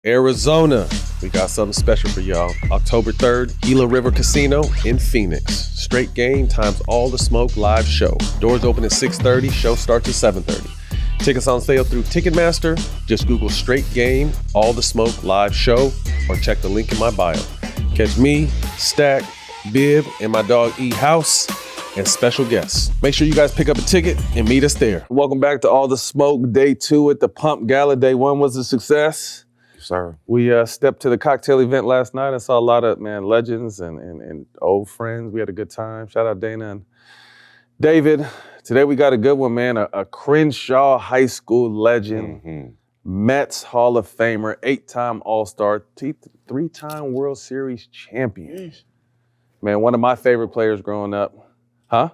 Arizona, we got something special for y'all. October 3rd, Gila River Casino in Phoenix. Straight game times all the smoke live show. Doors open at 6:30, show starts at 7:30. Tickets on sale through Ticketmaster. Just Google Straight Game, All the Smoke live show, or check the link in my bio. Catch me, Stak, Bib, and my dog E House, and special guests. Make sure you guys pick up a ticket and meet us there. Welcome back to All the Smoke, day 2 at the Pump Gala. Day 1 was a success. Sir. We stepped to the cocktail event last night and saw a lot of, legends and old friends. We had a good time. Shout out Dana and David. Today we got a good one, man. A Crenshaw High School legend, Mets Hall of Famer, 8-time All-Star, 3-time World Series champion. Man, one of my favorite players growing up. Huh?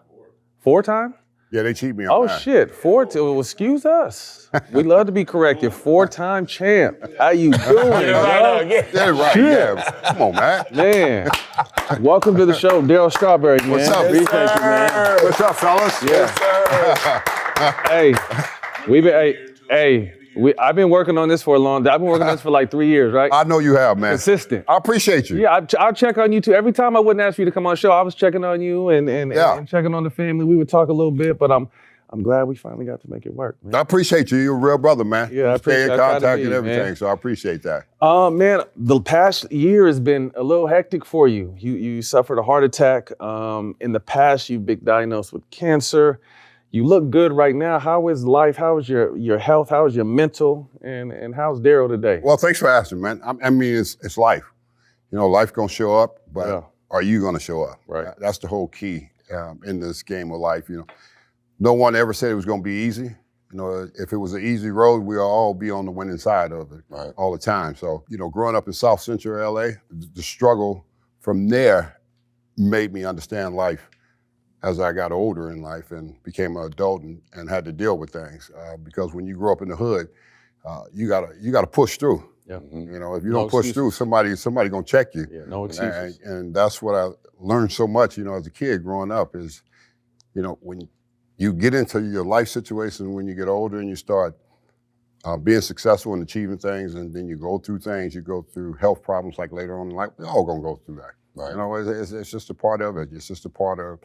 4-time? Yeah, they cheat me on that. Oh, shit. Well, excuse us. We love to be corrected. 4-time champ. How you doing, bro? Yeah, right. Yeah. Come on, man. Man. Welcome to the show, Darryl Strawberry, man. What's up? Appreciate you, man. What's up, fellas? I've been working on this for a long time. I've been working on this for like 3 years, right? I know you have, man. Consistent. I appreciate you. Yeah, I'll check on you too. Every time I wouldn't ask you to come on the show, I was checking on you and checking on the family. We would talk a little bit, but I'm glad we finally got to make it work, man. I appreciate you. You're a real brother, man. Yeah, I appreciate Stay in it. contact and everything, man. so I appreciate that. Man, the past year has been a little hectic for you. You suffered a heart attack. In the past, you've been diagnosed with cancer. You look good right now. How is life? How is your health? How is your mental? And how's Darryl today? Well, thanks for asking, man. I mean, it's life. You know, life gonna show up, but are you gonna show up? Right. That's the whole key in this game of life. You know, no one ever said it was gonna be easy. You know, if it was an easy road, we'll all be on the winning side of it all the time. So, you know, growing up in South Central LA, the struggle from there made me understand life as I got older in life and became an adult and had to deal with things. Because when you grow up in the hood, you gotta push through. Yeah. You know, if you don't push through, somebody gonna check you. Yeah, no excuses. And that's what I learned so much, you know, as a kid growing up is, you know, when you get into your life situation when you get older and you start being successful and achieving things, and then you go through things, you go through health problems like later on in life, we're all gonna go through that. Right. You know, it's just a part of it. It's just a part of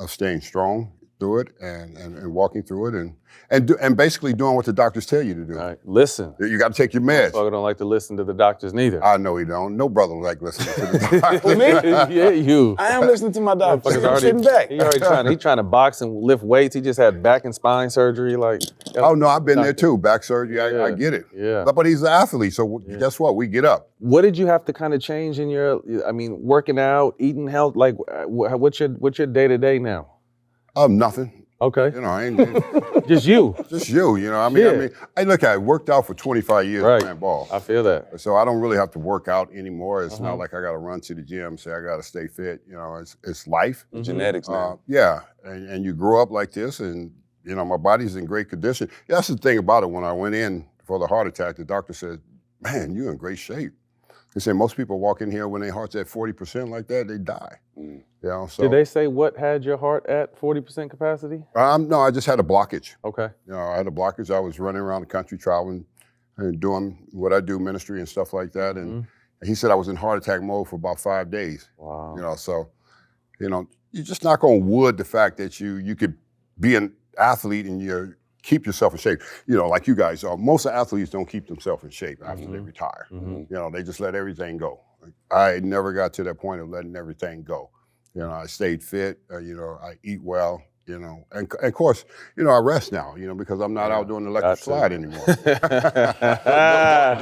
staying strong through it and walking through it and basically doing what the doctors tell you to do. All right, listen. You got to take your meds. I don't like to listen to the doctors neither. I know he don't. No brother like listening to the doctors. Me? Yeah, you. I am listening to my doctor. I'm sitting back. He trying to box and lift weights. He just had back and spine surgery. Oh no, I've been there too. Back surgery. I get it. Yeah. But he's an athlete, so guess what? We get up. What did you have to kind of change in working out, eating health? Like, what's your day to day now? Nothing. Okay. You know, I ain't just you. Just you. You know, I mean, I worked out for 25 years playing ball. I feel that. So I don't really have to work out anymore. It's not like I got to run to the gym, say I got to stay fit. You know, it's life. Genetics now. Yeah, and you grow up like this, and you know, my body's in great condition. That's the thing about it. When I went in for the heart attack, the doctor said, "Man, you're in great shape." He said most people walk in here when their heart's at 40% like that, they die. You know, so. Did they say what had your heart at 40% capacity? No, I just had a blockage. Okay. You know, I had a blockage. I was running around the country traveling and doing what I do, ministry and stuff like that. And he said I was in heart attack mode for about 5 days. Wow. You know, so, you know, you're just not going to wood the fact that you could be an athlete and keep yourself in shape. You know, like you guys are. Most athletes don't keep themselves in shape after they retire. You know, they just let everything go. I never got to that point of letting everything go. You know, I stayed fit. You know, I eat well. You know, and of course, you know, I rest now. You know, because I'm not out doing the electric slide anymore. That's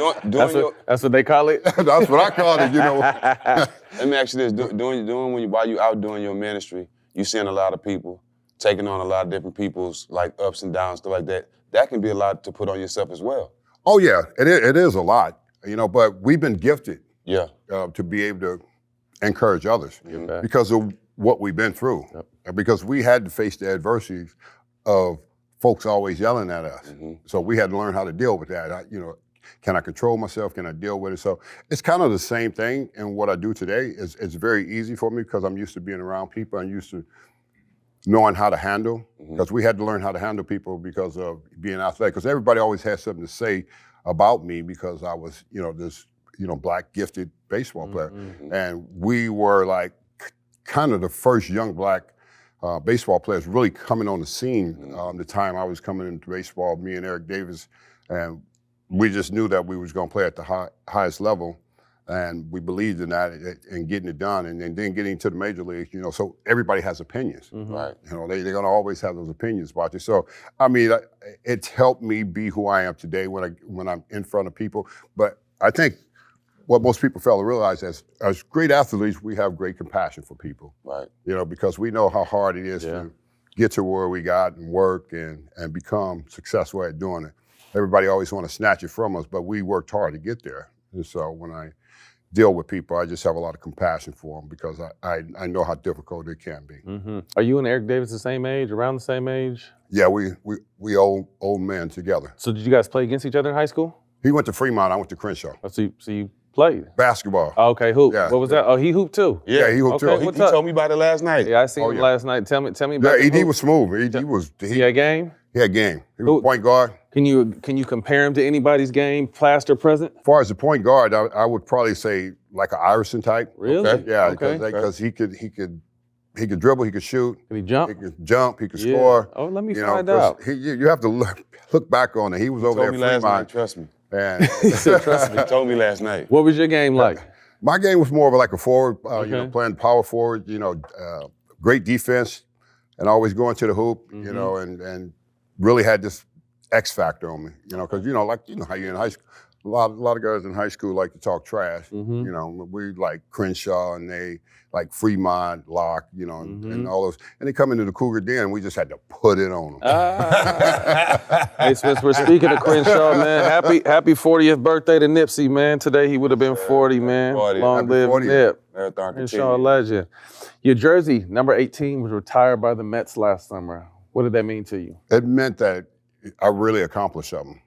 what they call it. That's what I call it. You know. Let me ask you this: while you out doing your ministry, you seeing a lot of people, taking on a lot of different people's like ups and downs, stuff like that. That can be a lot to put on yourself as well. Oh yeah, it is a lot. You know, but we've been gifted. Yeah. To be able to encourage others because of what we've been through. Because we had to face the adversities of folks always yelling at us. So we had to learn how to deal with that. Can I control myself? Can I deal with it? So it's kind of the same thing. And what I do today is it's very easy for me because I'm used to being around people. I'm used to knowing how to handle, because we had to learn how to handle people because of being athletic. Because everybody always has something to say about me because I was, this, black gifted baseball player. And we were like kind of the first young black baseball players really coming on the scene. The time I was coming into baseball, me and Eric Davis, and we just knew that we was going to play at the highest level, and we believed in that and getting it done, and then getting to the major leagues. So everybody has opinions, right? They're going to always have those opinions about you. So I mean, it's helped me be who I am today when I'm in front of people. But I think what most people fail to realize is, as great athletes, we have great compassion for people, right? Because we know how hard it is to get to where we got and work and become successful at doing it. Everybody always want to snatch it from us, but we worked hard to get there. And so when I deal with people, I just have a lot of compassion for them because I know how difficult it can be. Are you and Eric Davis the same age, around the same age? Yeah, we old men together. So did you guys play against each other in high school? He went to Fremont, I went to Crenshaw. Oh, so you played? Basketball. Oh, okay, hoop. Yeah. What was that? Oh, he hooped too? Yeah, he hooped Okay, too. He told me about it last night. Yeah, I seen him last night. Tell me about Yeah, the ED hoop. was smooth. He had game? He had game. He was point guard. Can you compare him to anybody's game, past or present? As far as the point guard, I would probably say like an Iverson type. Really? Okay. Yeah, Okay. because he could dribble, he could shoot. Can he jump? He could jump, he could score. Oh, let me find out. You have to look back on it. He was over there Told me last night, Fremont. trust me. And He said, trust me. He told me last night. What was your game like? my game was more of like a forward, Okay. playing power forward, great defense and always going to the hoop, and really had this X factor on me, because, how you're in high school. A lot of guys in high school like to talk trash. We like Crenshaw and they like Fremont, Locke, and all those. And they come into the Cougar Den, and we just had to put it on them. Hey, Spence, we're speaking of Crenshaw, man. Happy 40th birthday to Nipsey, man. Today he would have been 40, man. 40. Long Happy live 40th. Nip. Marathon Crenshaw continue. legend. Your jersey, number 18, was retired by the Mets last summer. What did that mean to you? It meant that I really accomplished something.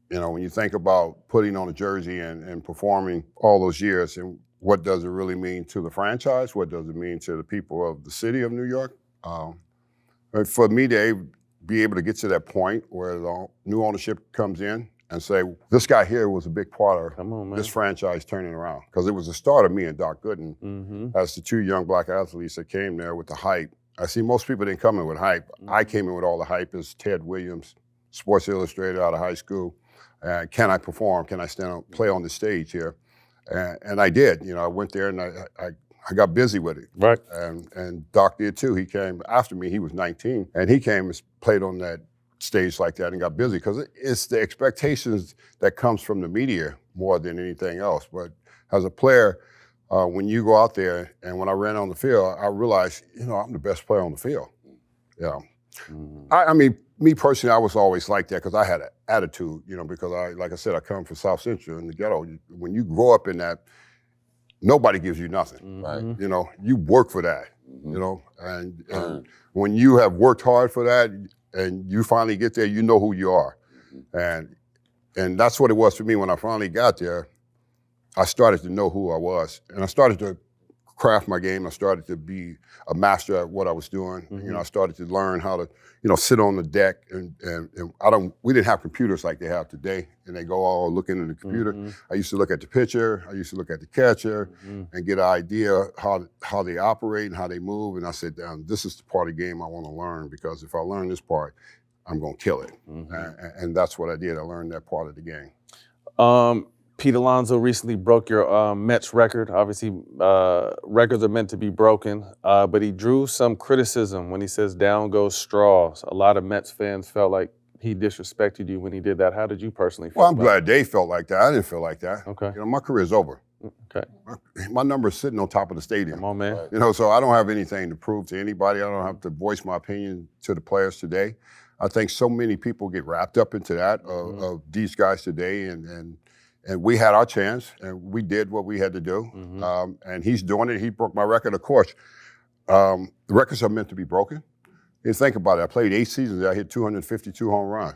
When you think about putting on a jersey and performing all those years, and what does it really mean to the franchise? What does it mean to the people of the city of New York? For me to be able to get to that point where the new ownership comes in and say, this guy here was a big part of this franchise turning around. Because it was the start of me and Doc Gooden as the two young black athletes that came there with the hype. I see most people didn't come in with hype. I came in with all the hype as Ted Williams, Sports Illustrated out of high school. Can I perform? Can I play on the stage here? And I did. I went there and I got busy with it. Right. And Doc did too. He came after me. He was 19, and he came and played on that stage like that and got busy because it's the expectations that comes from the media more than anything else. But as a player, when you go out there and when I ran on the field, I realized, I'm the best player on the field. I mean, me personally, I was always like that because I had an attitude, because like I said, I come from South Central in the ghetto. When you grow up in that, nobody gives you nothing, right? You work for that, and when you have worked hard for that and you finally get there, you know who you are. And that's what it was for me when I finally got there. I started to know who I was, and I started to craft my game. I started to be a master at what I was doing. I started to learn how to, sit on the deck and we didn't have computers like they have today, and they go all looking in the computer. I used to look at the pitcher, I used to look at the catcher and get an idea how they operate and how they move. And I said, this is the part of the game I want to learn, because if I learn this part, I'm going to kill it. And that's what I did. I learned that part of the game. Pete Alonso recently broke your Mets record. Obviously, records are meant to be broken, but he drew some criticism when he says down goes straws. A lot of Mets fans felt like he disrespected you when he did that. How did you personally feel? Well, I'm glad they felt like that. I didn't feel like that. Okay. My career's over. Okay. My number's sitting on top of the stadium. Come on, man. So I don't have anything to prove to anybody. I don't have to voice my opinion to the players today. I think so many people get wrapped up into that of these guys today, and we had our chance, and we did what we had to do. And he's doing it. He broke my record. Of course, the records are meant to be broken. You think about it. I played 8 seasons. I hit 252 home runs.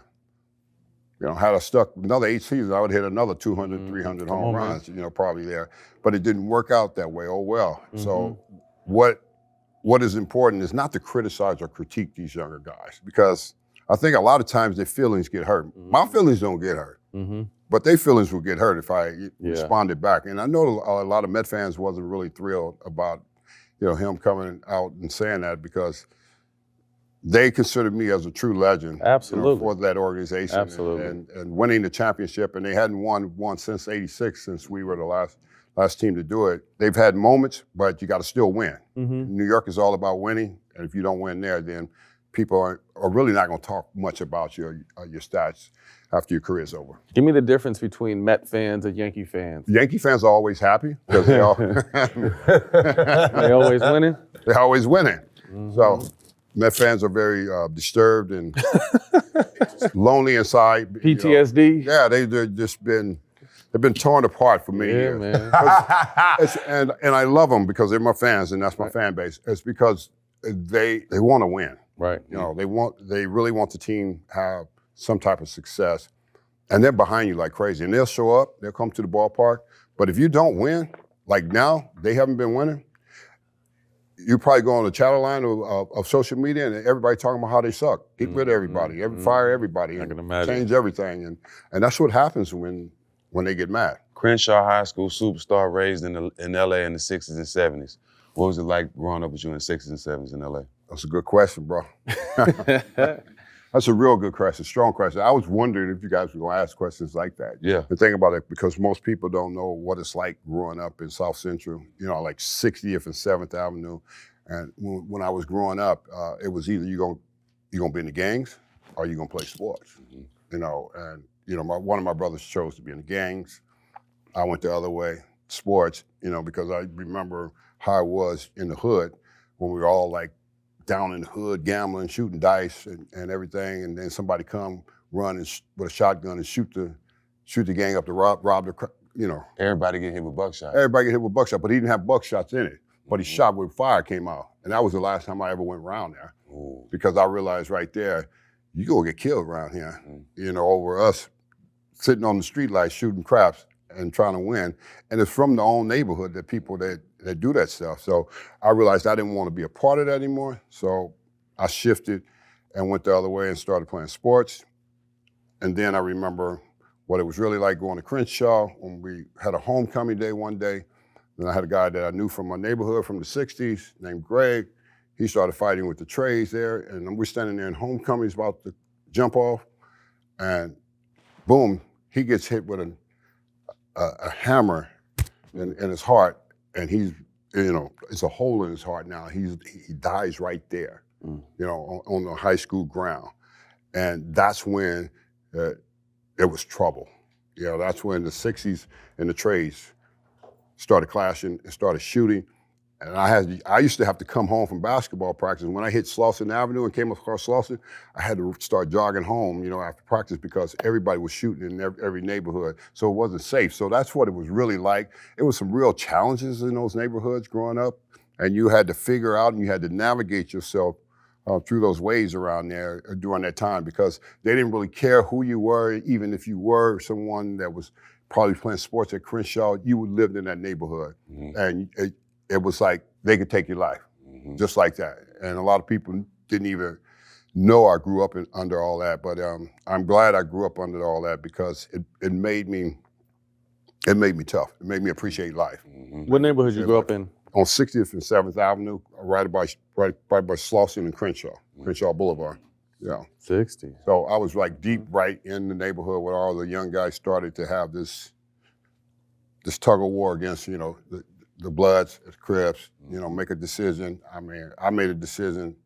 Had I stuck another 8 seasons, I would hit another 200, 300 home runs, probably there. But it didn't work out that way. Oh, well. So what is important is not to criticize or critique these younger guys, because I think a lot of times their feelings get hurt. My feelings don't get hurt. But their feelings would get hurt if I responded back. And I know a lot of Met fans wasn't really thrilled about, him coming out and saying that because they considered me as a true legend. Absolutely. For that organization. Absolutely. And winning the championship, and they hadn't won since '86, since we were the last team to do it. They've had moments, but you got to still win. New York is all about winning, and if you don't win there, then people are really not going to talk much about your stats after your career's over. Give me the difference between Met fans and Yankee fans. Yankee fans are always happy because they always winning? They're always winning. So Met fans are very disturbed and lonely inside. PTSD? They've been torn apart for many years. Man. and I love them because they're my fans and that's my fan base. It's because they want to win. Right. They really want the team to have some type of success, and they're behind you like crazy. And they'll show up, they'll come to the ballpark, but if you don't win, like now, they haven't been winning, you probably go on the chatter line of social media and everybody talking about how they suck. Get rid of everybody, fire everybody, I can imagine. Change everything. And that's what happens when they get mad. Crenshaw High School superstar raised in LA in the 60s and 70s. What was it like growing up with you in the 60s and 70s in LA? That's a good question, bro. That's a real good question, strong question. I was wondering if you guys were going to ask questions like that. Yeah. And think about it, because most people don't know what it's like growing up in South Central, like 60th and 7th Avenue. And when I was growing up, it was either you're going to be in the gangs or you're going to play sports. And one of my brothers chose to be in the gangs. I went the other way, sports, because I remember how I was in the hood when we were all like down in the hood, gambling, shooting dice and everything, and then somebody come run with a shotgun and shoot the gang up to rob the. Everybody get hit with buckshot. Everybody get hit with buckshot, but he didn't have buckshots in it. But he shot where fire came out, and that was the last time I ever went around there, because I realized right there, you gonna get killed around here, over us sitting on the street lights shooting craps and trying to win, and it's from the own neighborhood that people that do that stuff. So I realized I didn't want to be a part of that anymore. So I shifted and went the other way and started playing sports. And then I remember what it was really like going to Crenshaw when we had a homecoming day one day. Then I had a guy that I knew from my neighborhood from the 60s named Greg. He started fighting with the trays there, and we're standing there in homecoming, he's about to jump off, and boom, he gets hit with a hammer in his heart, and he's, it's a hole in his heart now. He dies right there, on the high school ground. And that's when it was trouble. That's when the 60s and the trays started clashing and started shooting. And I used to have to come home from basketball practice. When I hit Slauson Avenue and came across Slauson, I had to start jogging home, after practice, because everybody was shooting in every neighborhood, so it wasn't safe. So that's what it was really like. It was some real challenges in those neighborhoods growing up, and you had to figure out and you had to navigate yourself through those ways around there during that time, because they didn't really care who you were. Even if you were someone that was probably playing sports at Crenshaw, you lived in that neighborhood, and it was like they could take your life, just like that. And a lot of people didn't even know I grew up under all that, but I'm glad I grew up under all that, because it made me tough. It made me appreciate life. What neighborhood you grew up in? On 60th and 7th Avenue, right by Slauson and Crenshaw Boulevard. Yeah. 60. So I was like deep right in the neighborhood where all the young guys started to have this tug of war against, the Bloods, the Crips, make a decision. I mean, I made a decision,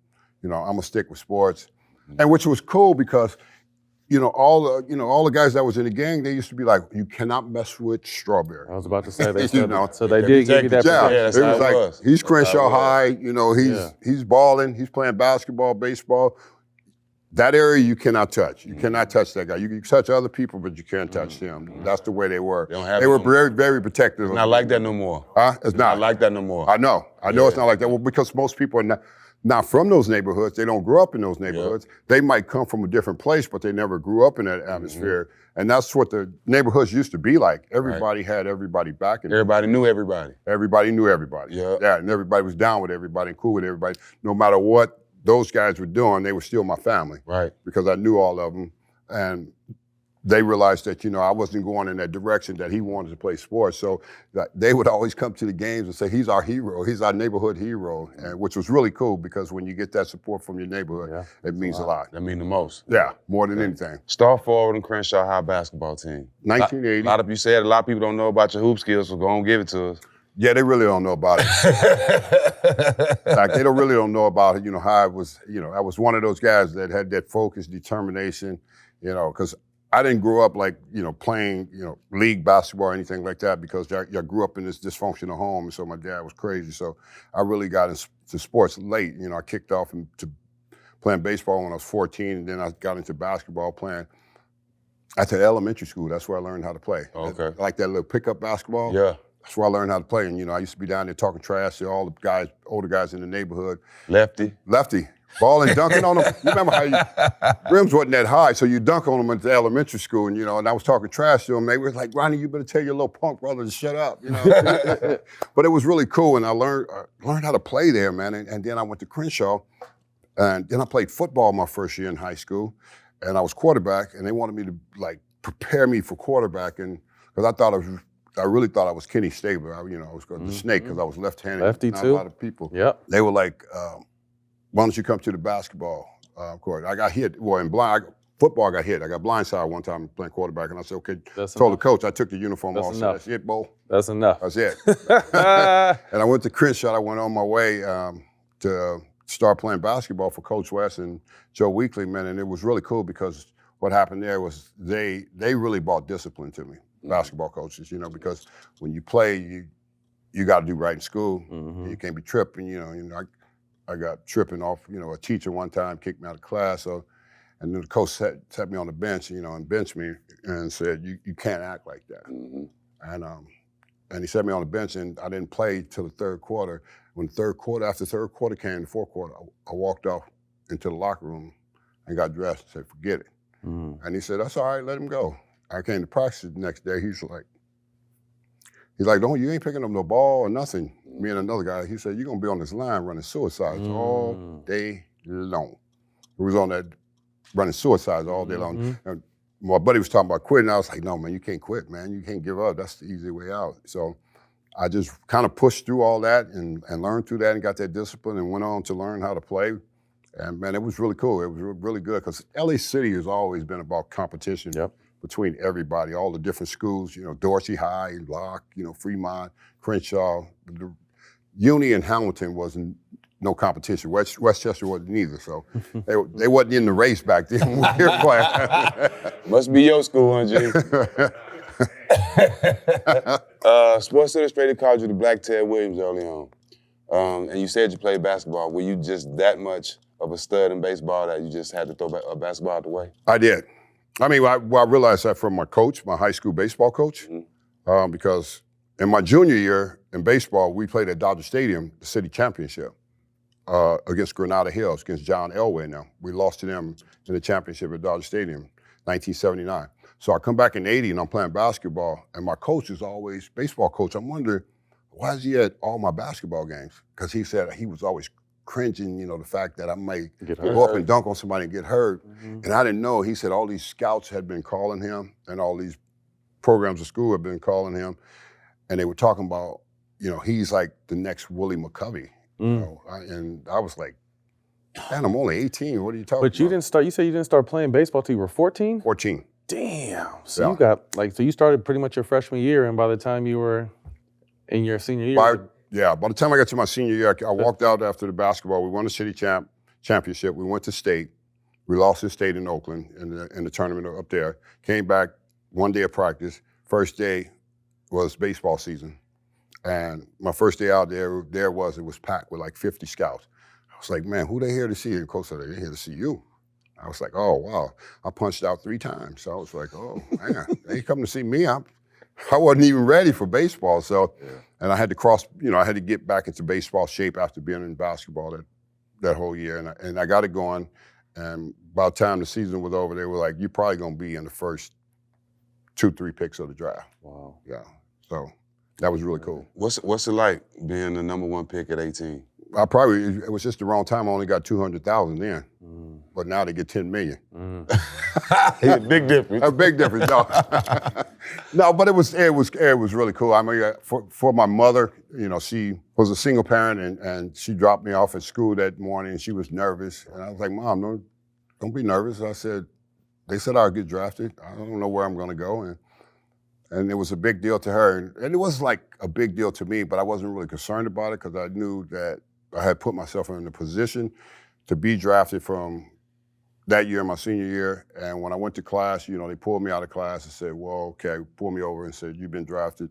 I'm gonna stick with sports. And which was cool because, all the guys that was in the gang, they used to be like, you cannot mess with Strawberry. I was about to say that. So they did give you that protection. It was like, he's Crenshaw High, he's balling, he's playing basketball, baseball. That area you cannot touch. You cannot touch that guy. You can touch other people, but you can't touch him. That's the way they were. They were very, very protective. It's not like that no more. Huh? It's not like that no more. I know it's not like that. Well, because most people are not from those neighborhoods. They don't grow up in those neighborhoods. Yeah. They might come from a different place, but they never grew up in that atmosphere. And that's what the neighborhoods used to be like. Everybody had everybody back. Everybody knew everybody. Everybody knew everybody. Yeah, and everybody was down with everybody and cool with everybody. No matter what those guys were doing, they were still my family. Right. Because I knew all of them. And they realized that, I wasn't going in that direction that he wanted to play sports. So they would always come to the games and say, he's our hero, he's our neighborhood hero, and which was really cool because when you get that support from your neighborhood, it means a lot. That means the most. Yeah, more than anything. Star forward in Crenshaw High basketball team. 1980. A lot of people don't know about your hoop skills, so go on, give it to us. Yeah, they really don't know about it. Like, they really don't know about it, how I was, I was one of those guys that had that focus, determination, because I didn't grow up like, playing, league basketball or anything like that because I grew up in this dysfunctional home, and so my dad was crazy. So I really got into sports late. I kicked off into playing baseball when I was 14, and then I got into basketball playing at the elementary school. That's where I learned how to play. Okay. Like that little pickup basketball. Yeah. That's where I learned how to play. And, I used to be down there talking trash to all the guys, older guys in the neighborhood. Lefty. Balling, dunking on them. You remember how rims wasn't that high, so you dunk on them at the elementary school, and I was talking trash to them. They were like, Ronnie, you better tell your little punk brother to shut up, But it was really cool, and I learned how to play there, man. And then I went to Crenshaw, and then I played football my first year in high school, and I was quarterback, and they wanted me to, prepare me for quarterbacking, because I really thought I was Kenny Stabler. I was the snake because I was left-handed. Lefty not too? a lot of people. Yep. They were like, why don't you come to the basketball court? I got hit. Well, in football, I got hit. I got blindsided one time playing quarterback, and I said, okay. Told the coach, I took the uniform off. I said, that's it, Bo. That's enough. That's it. And I went to Crenshaw. I went on my way to start playing basketball for Coach West and Joe Weekly, man, and it was really cool because what happened there was they really brought discipline to me. Basketball coaches, because when you play, you got to do right in school. Mm-hmm. You can't be tripping. I got tripping off. A teacher one time kicked me out of class. So, and then the coach set me on the bench, and benched me and said, "You can't act like that." Mm-hmm. And he set me on the bench, and I didn't play till the third quarter. After the third quarter came, the fourth quarter, I walked off into the locker room and got dressed and said, "Forget it." Mm-hmm. And he said, "That's all right. Let him go." I came to practice the next day. He's like, "No, you ain't picking up no ball or nothing." Me and another guy, he said, "You're gonna be on this line running suicides all day long." We was on that running suicides all day long. And my buddy was talking about quitting. I was like, "No, man, you can't quit, man. You can't give up. That's the easy way out." So I just kind of pushed through all that and learned through that and got that discipline and went on to learn how to play. And man, it was really cool. It was really good because LA City has always been about competition. Yep. Between everybody, all the different schools, Dorsey High, Locke, Fremont, Crenshaw. Uni and Hamilton wasn't no competition. Westchester wasn't either, so they wasn't in the race back then when we were playing. Must be your school, huh, G? Sports Illustrated called you the Black Ted Williams early on. And you said you played basketball. Were you just that much of a stud in baseball that you just had to throw a basketball out the way? I did. I mean, I realized that from my coach, my high school baseball coach, because in my junior year in baseball, we played at Dodger Stadium, the city championship, against Granada Hills, against John Elway now. We lost to them in the championship at Dodger Stadium, 1979. So I come back in 80 and I'm playing basketball, and my coach is always, baseball coach, I'm wondering, why is he at all my basketball games? Because he said he was always cringing, the fact that I might go up and dunk on somebody and get hurt. Mm-hmm. And I didn't know. He said all these scouts had been calling him and all these programs of school had been calling him. And they were talking about, he's like the next Willie McCovey. And I was like, man, I'm only 18. What are you talking about? But you said you didn't start playing baseball till you were 14? 14. Damn. So you got, so you started pretty much your freshman year, and by the time you were in your senior year, by the time I got to my senior year, I walked out after the basketball. We won the city championship. We went to state. We lost to state in Oakland in the tournament up there. Came back one day of practice. First day was baseball season. And my first day out there, it was packed with like 50 scouts. I was like, man, who they here to see? And coach said, they're here to see you. I was like, oh, wow. I punched out 3 times. So I was like, oh, man, they come to see me. I wasn't even ready for baseball. So, and I had to I had to get back into baseball shape after being in basketball that whole year. And I got it going. And by the time the season was over, they were like, you're probably going to be in the first 2-3 picks of the draft. Wow. Yeah. So that was really cool. What's it like being the number 1 pick at 18? It was just the wrong time. I only got 200,000 then. but now they get $10 million. Big difference. A big difference. No, no, but it was really cool. I mean, for my mother, you know, she was a single parent, and she dropped me off at school that morning, and she was nervous, and I was like, Mom, don't be nervous. I said, they said I'll get drafted. I don't know where I'm going to go, and it was a big deal to her, and it was like a big deal to me, but I wasn't really concerned about it because I knew that I had put myself in a position to be drafted from that year, my senior year. And when I went to class, you know, they pulled me out of class and said, well, okay, pulled me over and said, you've been drafted.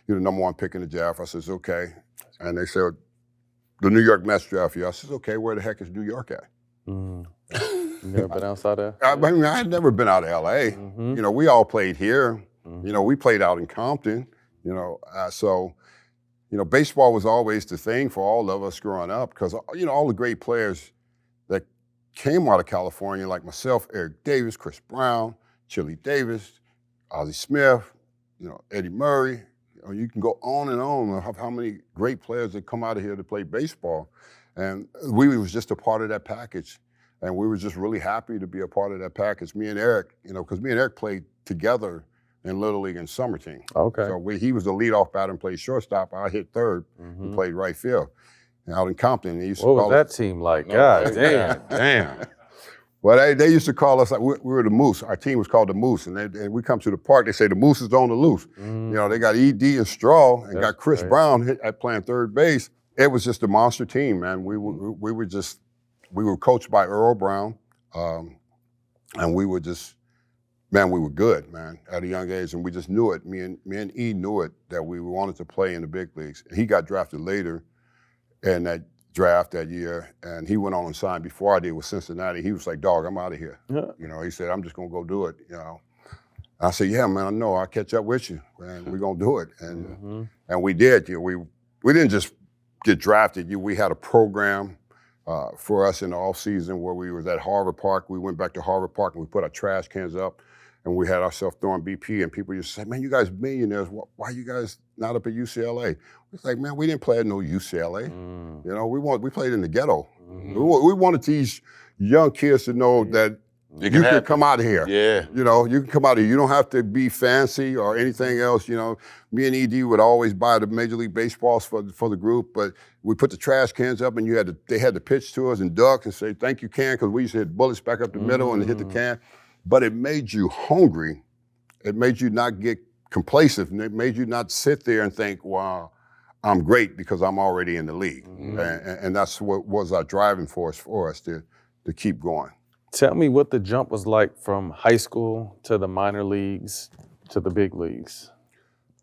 You're the number 1 pick in the draft. I said, okay. And they said, the New York Mets draft you. I said, okay, where the heck is New York at? You never been outside there? I mean, I had never been out of LA. You know, we all played here. You know, we played out in Compton, you know, so, you know, baseball was always the thing for all of us growing up because, you know, all the great players that came out of California, like myself, Eric Davis, Chris Brown, Chili Davis, Ozzie Smith, you know, Eddie Murray. You know, you can go on and on of how many great players that come out of here to play baseball. And we was just a part of that package. And we were just really happy to be a part of that package. Me and Eric, you know, because me and Eric played together in Little League and Summer Team. Okay. So he was the leadoff batter and played shortstop. I hit third and played right field. And out in Compton, they used to What call was that team like? God damn. Damn. Well, they used to call us, like, we were the Moose. Our team was called the Moose. And we come to the park, they say the Moose is on the loose. You know, they got ED and Straw and got Chris Brown at playing third base. It was just a monster team, man. We were coached by Earl Brown. And we were just, man, we were good, man, at a young age, and we just knew it. Me and E knew it, that we wanted to play in the big leagues. He got drafted later in that draft that year, and he went on and signed before I did with Cincinnati. He was like, dog, I'm out of here. Yeah. You know, he said, I'm just going to go do it, you know. I said, yeah, man, I know. I'll catch up with you, and we're going to do it. And and we did. You know, we didn't just get drafted. We had a program for us in the off season where we was at Harvard Park. We went back to Harvard Park, and we put our trash cans up. And we had ourselves throwing BP, and people used to say, man, you guys millionaires, why you guys not up at UCLA? It's like, man, we didn't play at no UCLA. You know, we played in the ghetto. We wanted these young kids to know that you can come out of here. Yeah. You know, you can come out of here. You don't have to be fancy or anything else. You know, me and ED would always buy the Major League Baseballs for the group, but we put the trash cans up, and they had to pitch to us and duck and say, thank you, can, because we used to hit bullets back up the middle and hit the can. But it made you hungry. It made you not get complacent, and it made you not sit there and think, wow, I'm great because I'm already in the league. And that's what was our driving force for us to keep going. Tell me what the jump was like from high school to the minor leagues to the big leagues.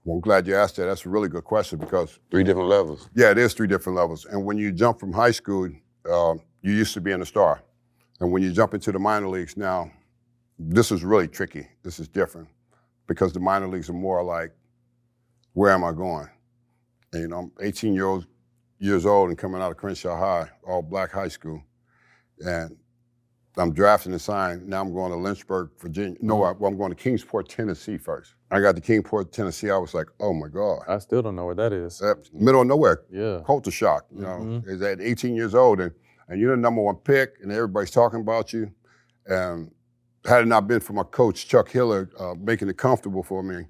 Well, I'm glad you asked that. That's a really good question because 3 different levels. yeah, it is 3 different levels. And when you jump from high school, you used to being a star. And when you jump into the minor leagues now, this is really tricky. This is different because the minor leagues are more like, where am I going? And, you know, I'm 18 years old and coming out of Crenshaw High, all black high school. And I'm drafting and signed. Now I'm going to Lynchburg, Virginia. No, I'm going to Kingsport, Tennessee first. I got to Kingsport, Tennessee. I was like, oh my God. I still don't know where that is. Middle of nowhere. Yeah. Culture shock. You know, is at 18 years old and you're the number 1 pick and everybody's talking about you. And had it not been for my coach, Chuck Hiller, making it comfortable for me,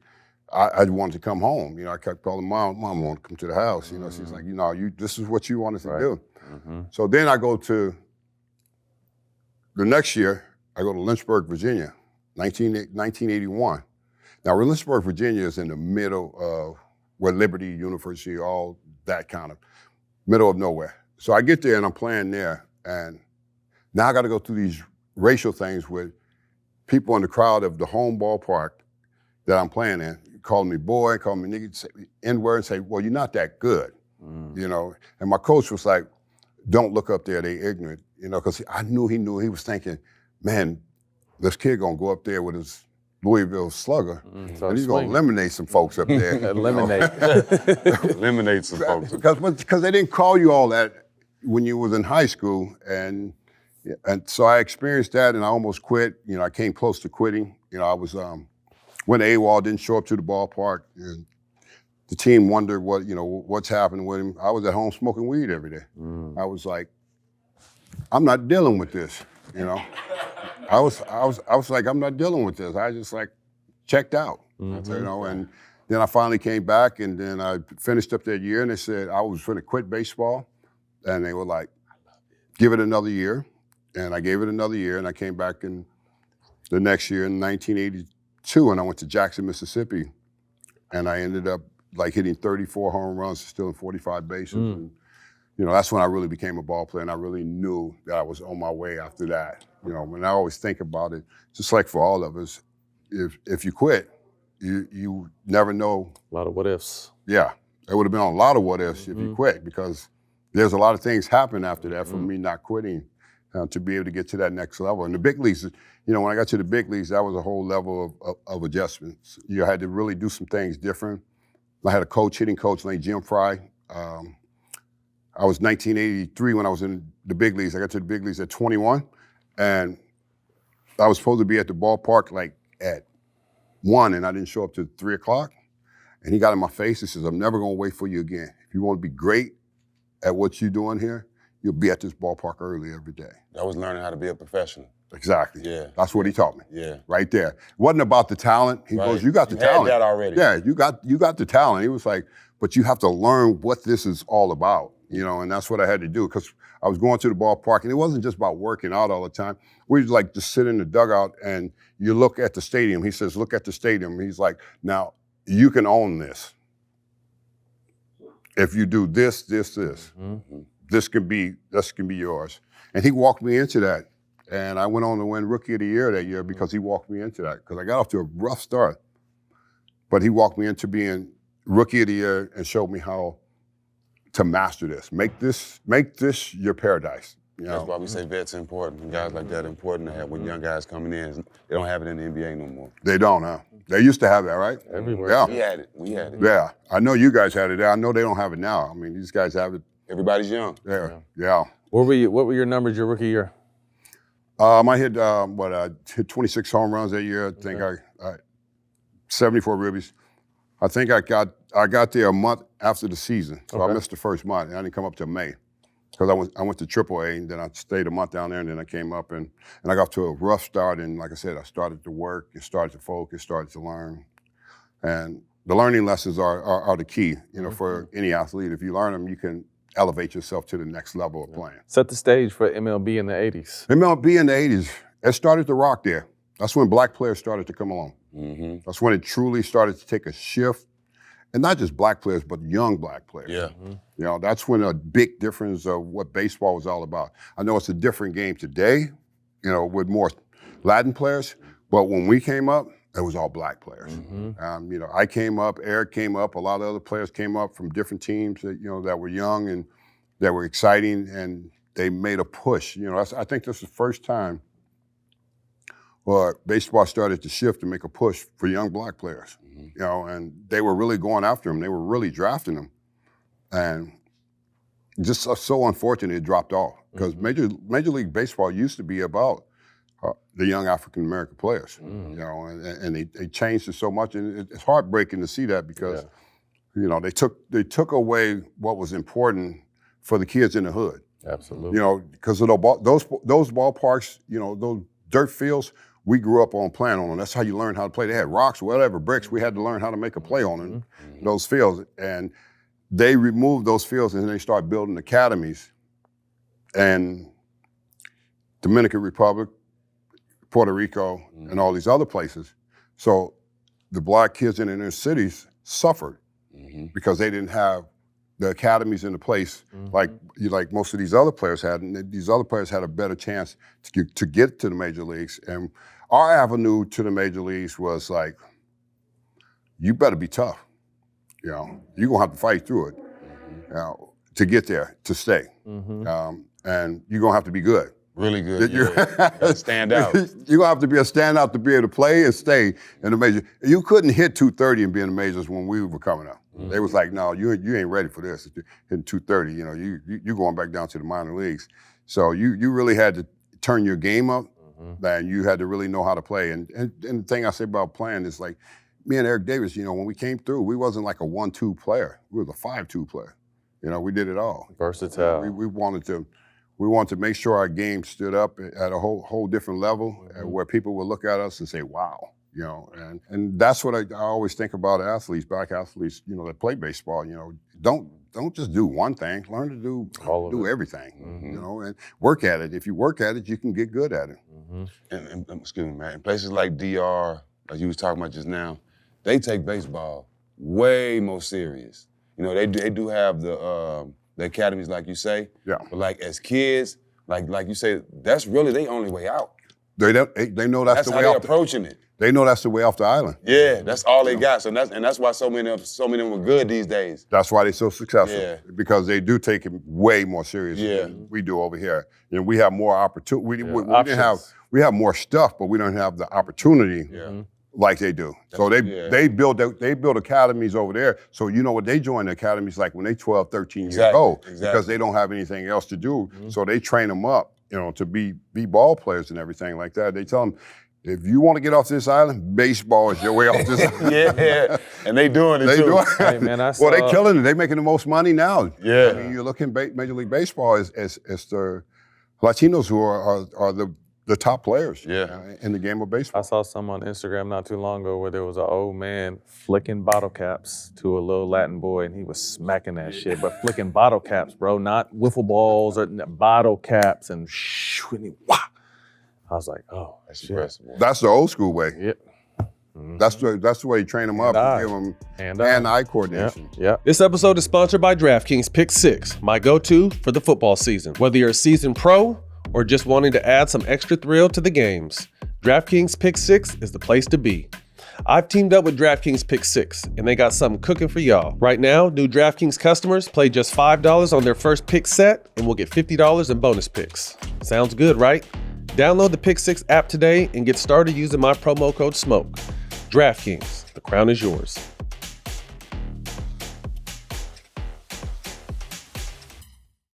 I wanted to come home. You know, I kept calling Mom, I want to come to the house. You know, she's like, you know, this is what you wanted to do. So then I go to, the next year, I go to Lynchburg, Virginia, 1981. Now, Lynchburg, Virginia is in the middle of where Liberty University, all that kind of, middle of nowhere. So I get there and I'm playing there. And now I got to go through these racial things with people in the crowd of the home ballpark that I'm playing in, calling me boy, calling me nigga, say N-word, and say, well, you're not that good, you know? And my coach was like, don't look up there, they ignorant, you know, because I knew he was thinking, man, this kid gonna go up there with his Louisville slugger, and he's gonna eliminate some folks up there. Eliminate. Eliminate some folks. Because they didn't call you all that when you was in high school, and so I experienced that, and I almost quit. You know, I came close to quitting. You know, I was when AWOL didn't show up to the ballpark, and the team wondered what's happening with him. I was at home smoking weed every day. I was like, I'm not dealing with this. you know. I was like, I'm not dealing with this. I just like checked out, you know, and then I finally came back and then I finished up that year and they said I was going to quit baseball and they were like, give it another year. And I gave it another year and I came back in the next year in 1982 and I went to Jackson, Mississippi and I ended up like hitting 34 home runs, stealing 45 bases. And, you know, that's when I really became a ball player and I really knew that I was on my way after that. You know, when I always think about it, just like for all of us, if you quit, you never know. A lot of what ifs. Yeah, there would have been a lot of what ifs if you quit because there's a lot of things happen after that from me not quitting to be able to get to that next level. And the big leagues, you know, when I got to the big leagues, that was a whole level of adjustments. You had to really do some things different. I had a hitting coach named Jim Fry. I was 1983 when I was in the big leagues. I got to the big leagues at 21, and I was supposed to be at the ballpark like at 1, and I didn't show up till 3 o'clock. And he got in my face. He says, I'm never going to wait for you again. If you want to be great at what you're doing here, you'll be at this ballpark early every day. That was learning how to be a professional. Exactly. Yeah. That's what he taught me. Yeah. Right there. It wasn't about the talent. He goes, you got the talent. Had that already. Yeah, you got the talent. He was like, but you have to learn what this is all about, you know, and that's what I had to do because I was going to the ballpark and it wasn't just about working out all the time. We was like just sit in the dugout and you look at the stadium. He says, look at the stadium. He's like, now you can own this. If you do this, this can be yours. And he walked me into that. And I went on to win Rookie of the Year that year because he walked me into that. Because I got off to a rough start. But he walked me into being Rookie of the Year and showed me how to master this. Make this your paradise. You know? That's why we say vets are important. And guys like that are important to have when young guys coming in. They don't have it in the NBA no more. They don't, huh? They used to have that, right? Everywhere. Yeah. We had it. Yeah. I know you guys had it. I know they don't have it now. I mean, these guys have it. Everybody's young. Yeah. What were your numbers your rookie year? I hit 26 home runs that year. I think I 74 ribbies. I think I got there a month after the season, so I missed the first month. And I didn't come up till May because I went to AAA and then I stayed a month down there and then I came up and I got to a rough start and like I said, I started to work and started to focus, started to learn, and the learning lessons are the key, you know, for any athlete. If you learn them, you can elevate yourself to the next level of playing. Set the stage for MLB in the 80s. MLB in the 80s, it started to rock there. That's when black players started to come along. That's when it truly started to take a shift. And not just black players, but young black players. Yeah. You know, that's when a big difference of what baseball was all about. I know it's a different game today, you know, with more Latin players, but when we came up, it was all black players. You know, I came up, Eric came up, a lot of other players came up from different teams that, you know, that were young and that were exciting, and they made a push. You know, I think this is the first time baseball started to shift and make a push for young black players. You know, and they were really going after them. They were really drafting them, and just so unfortunate it dropped off because Major League Baseball used to be about the young African American players. You know, and they changed it so much, and it's heartbreaking to see that because you know they took away what was important for the kids in the hood. Absolutely. You know, because of those ballparks, you know, those dirt fields. We grew up on playing on them. That's how you learn how to play. They had rocks, whatever, bricks. We had to learn how to make a play on them, those fields. And they removed those fields and then they started building academies. And Dominican Republic, Puerto Rico, and all these other places. So the black kids in inner cities suffered because they didn't have the academies in the place like most of these other players had. And these other players had a better chance to get to the major leagues. And our avenue to the major leagues was like, you better be tough. You know, you're gonna have to fight through it, you know, to get there, to stay. And you're gonna have to be good. Really good. Gotta stand out. You're gonna have to be a standout to be able to play and stay in the major. You couldn't hit 230 and be in the majors when we were coming up. They was like, no, you ain't ready for this. If you're hitting 230, you know, you're going back down to the minor leagues. So you really had to turn your game up, and you had to really know how to play. And the thing I say about playing is like, me and Eric Davis, you know, when we came through, we wasn't like a 1-2 player. We was a 5-2 player. You know, we did it all. Versatile. We wanted to We wanted to make sure our game stood up at a whole different level, where people would look at us and say, "Wow." And that's what I always think about athletes, black athletes, that play baseball. Don't just do one thing. Learn to do everything, and work at it. If you work at it, you can get good at it. And excuse me, man. In places like DR, like you was talking about just now, they take baseball way more serious. They do have the academies, like you say. Yeah. But like as kids, like you say, that's really their only way out. They know that's the how way they're out. approaching it. They know that's the way off the island. Yeah, that's all they got. So that's why so many of them are good these days. That's why they're so successful. Yeah. Because they do take it way more seriously than we do over here. We have more opportunity. We have more stuff, but we don't have the opportunity like they do. So they build academies over there. So what they join the academies like when they 12, 13 years old, because they don't have anything else to do. So they train them up, to be ball players and everything like that. They tell them, if you want to get off this island, baseball is your way off this island. Yeah, and they doing it too. Hey, man, Well, they killing it. They making the most money now. Yeah. I mean, you're looking Major League Baseball as the Latinos who are the top players in the game of baseball. I saw some on Instagram not too long ago where there was an old man flicking bottle caps to a little Latin boy, and he was smacking that shit, but flicking bottle caps, bro, not wiffle balls or bottle caps, and wah. I was like, oh, That's shit. impressive. That's the old school way. Yep. That's the way you train them up and give them hand-eye coordination. Yep. This episode is sponsored by DraftKings Pick 6, my go-to for the football season. Whether you're a seasoned pro or just wanting to add some extra thrill to the games, DraftKings Pick 6 is the place to be. I've teamed up with DraftKings Pick 6, and they got something cooking for y'all. Right now, new DraftKings customers play just $5 on their first pick set and will get $50 in bonus picks. Sounds good, right? Download the Pick 6 app today and get started using my promo code SMOKE. DraftKings, the crown is yours.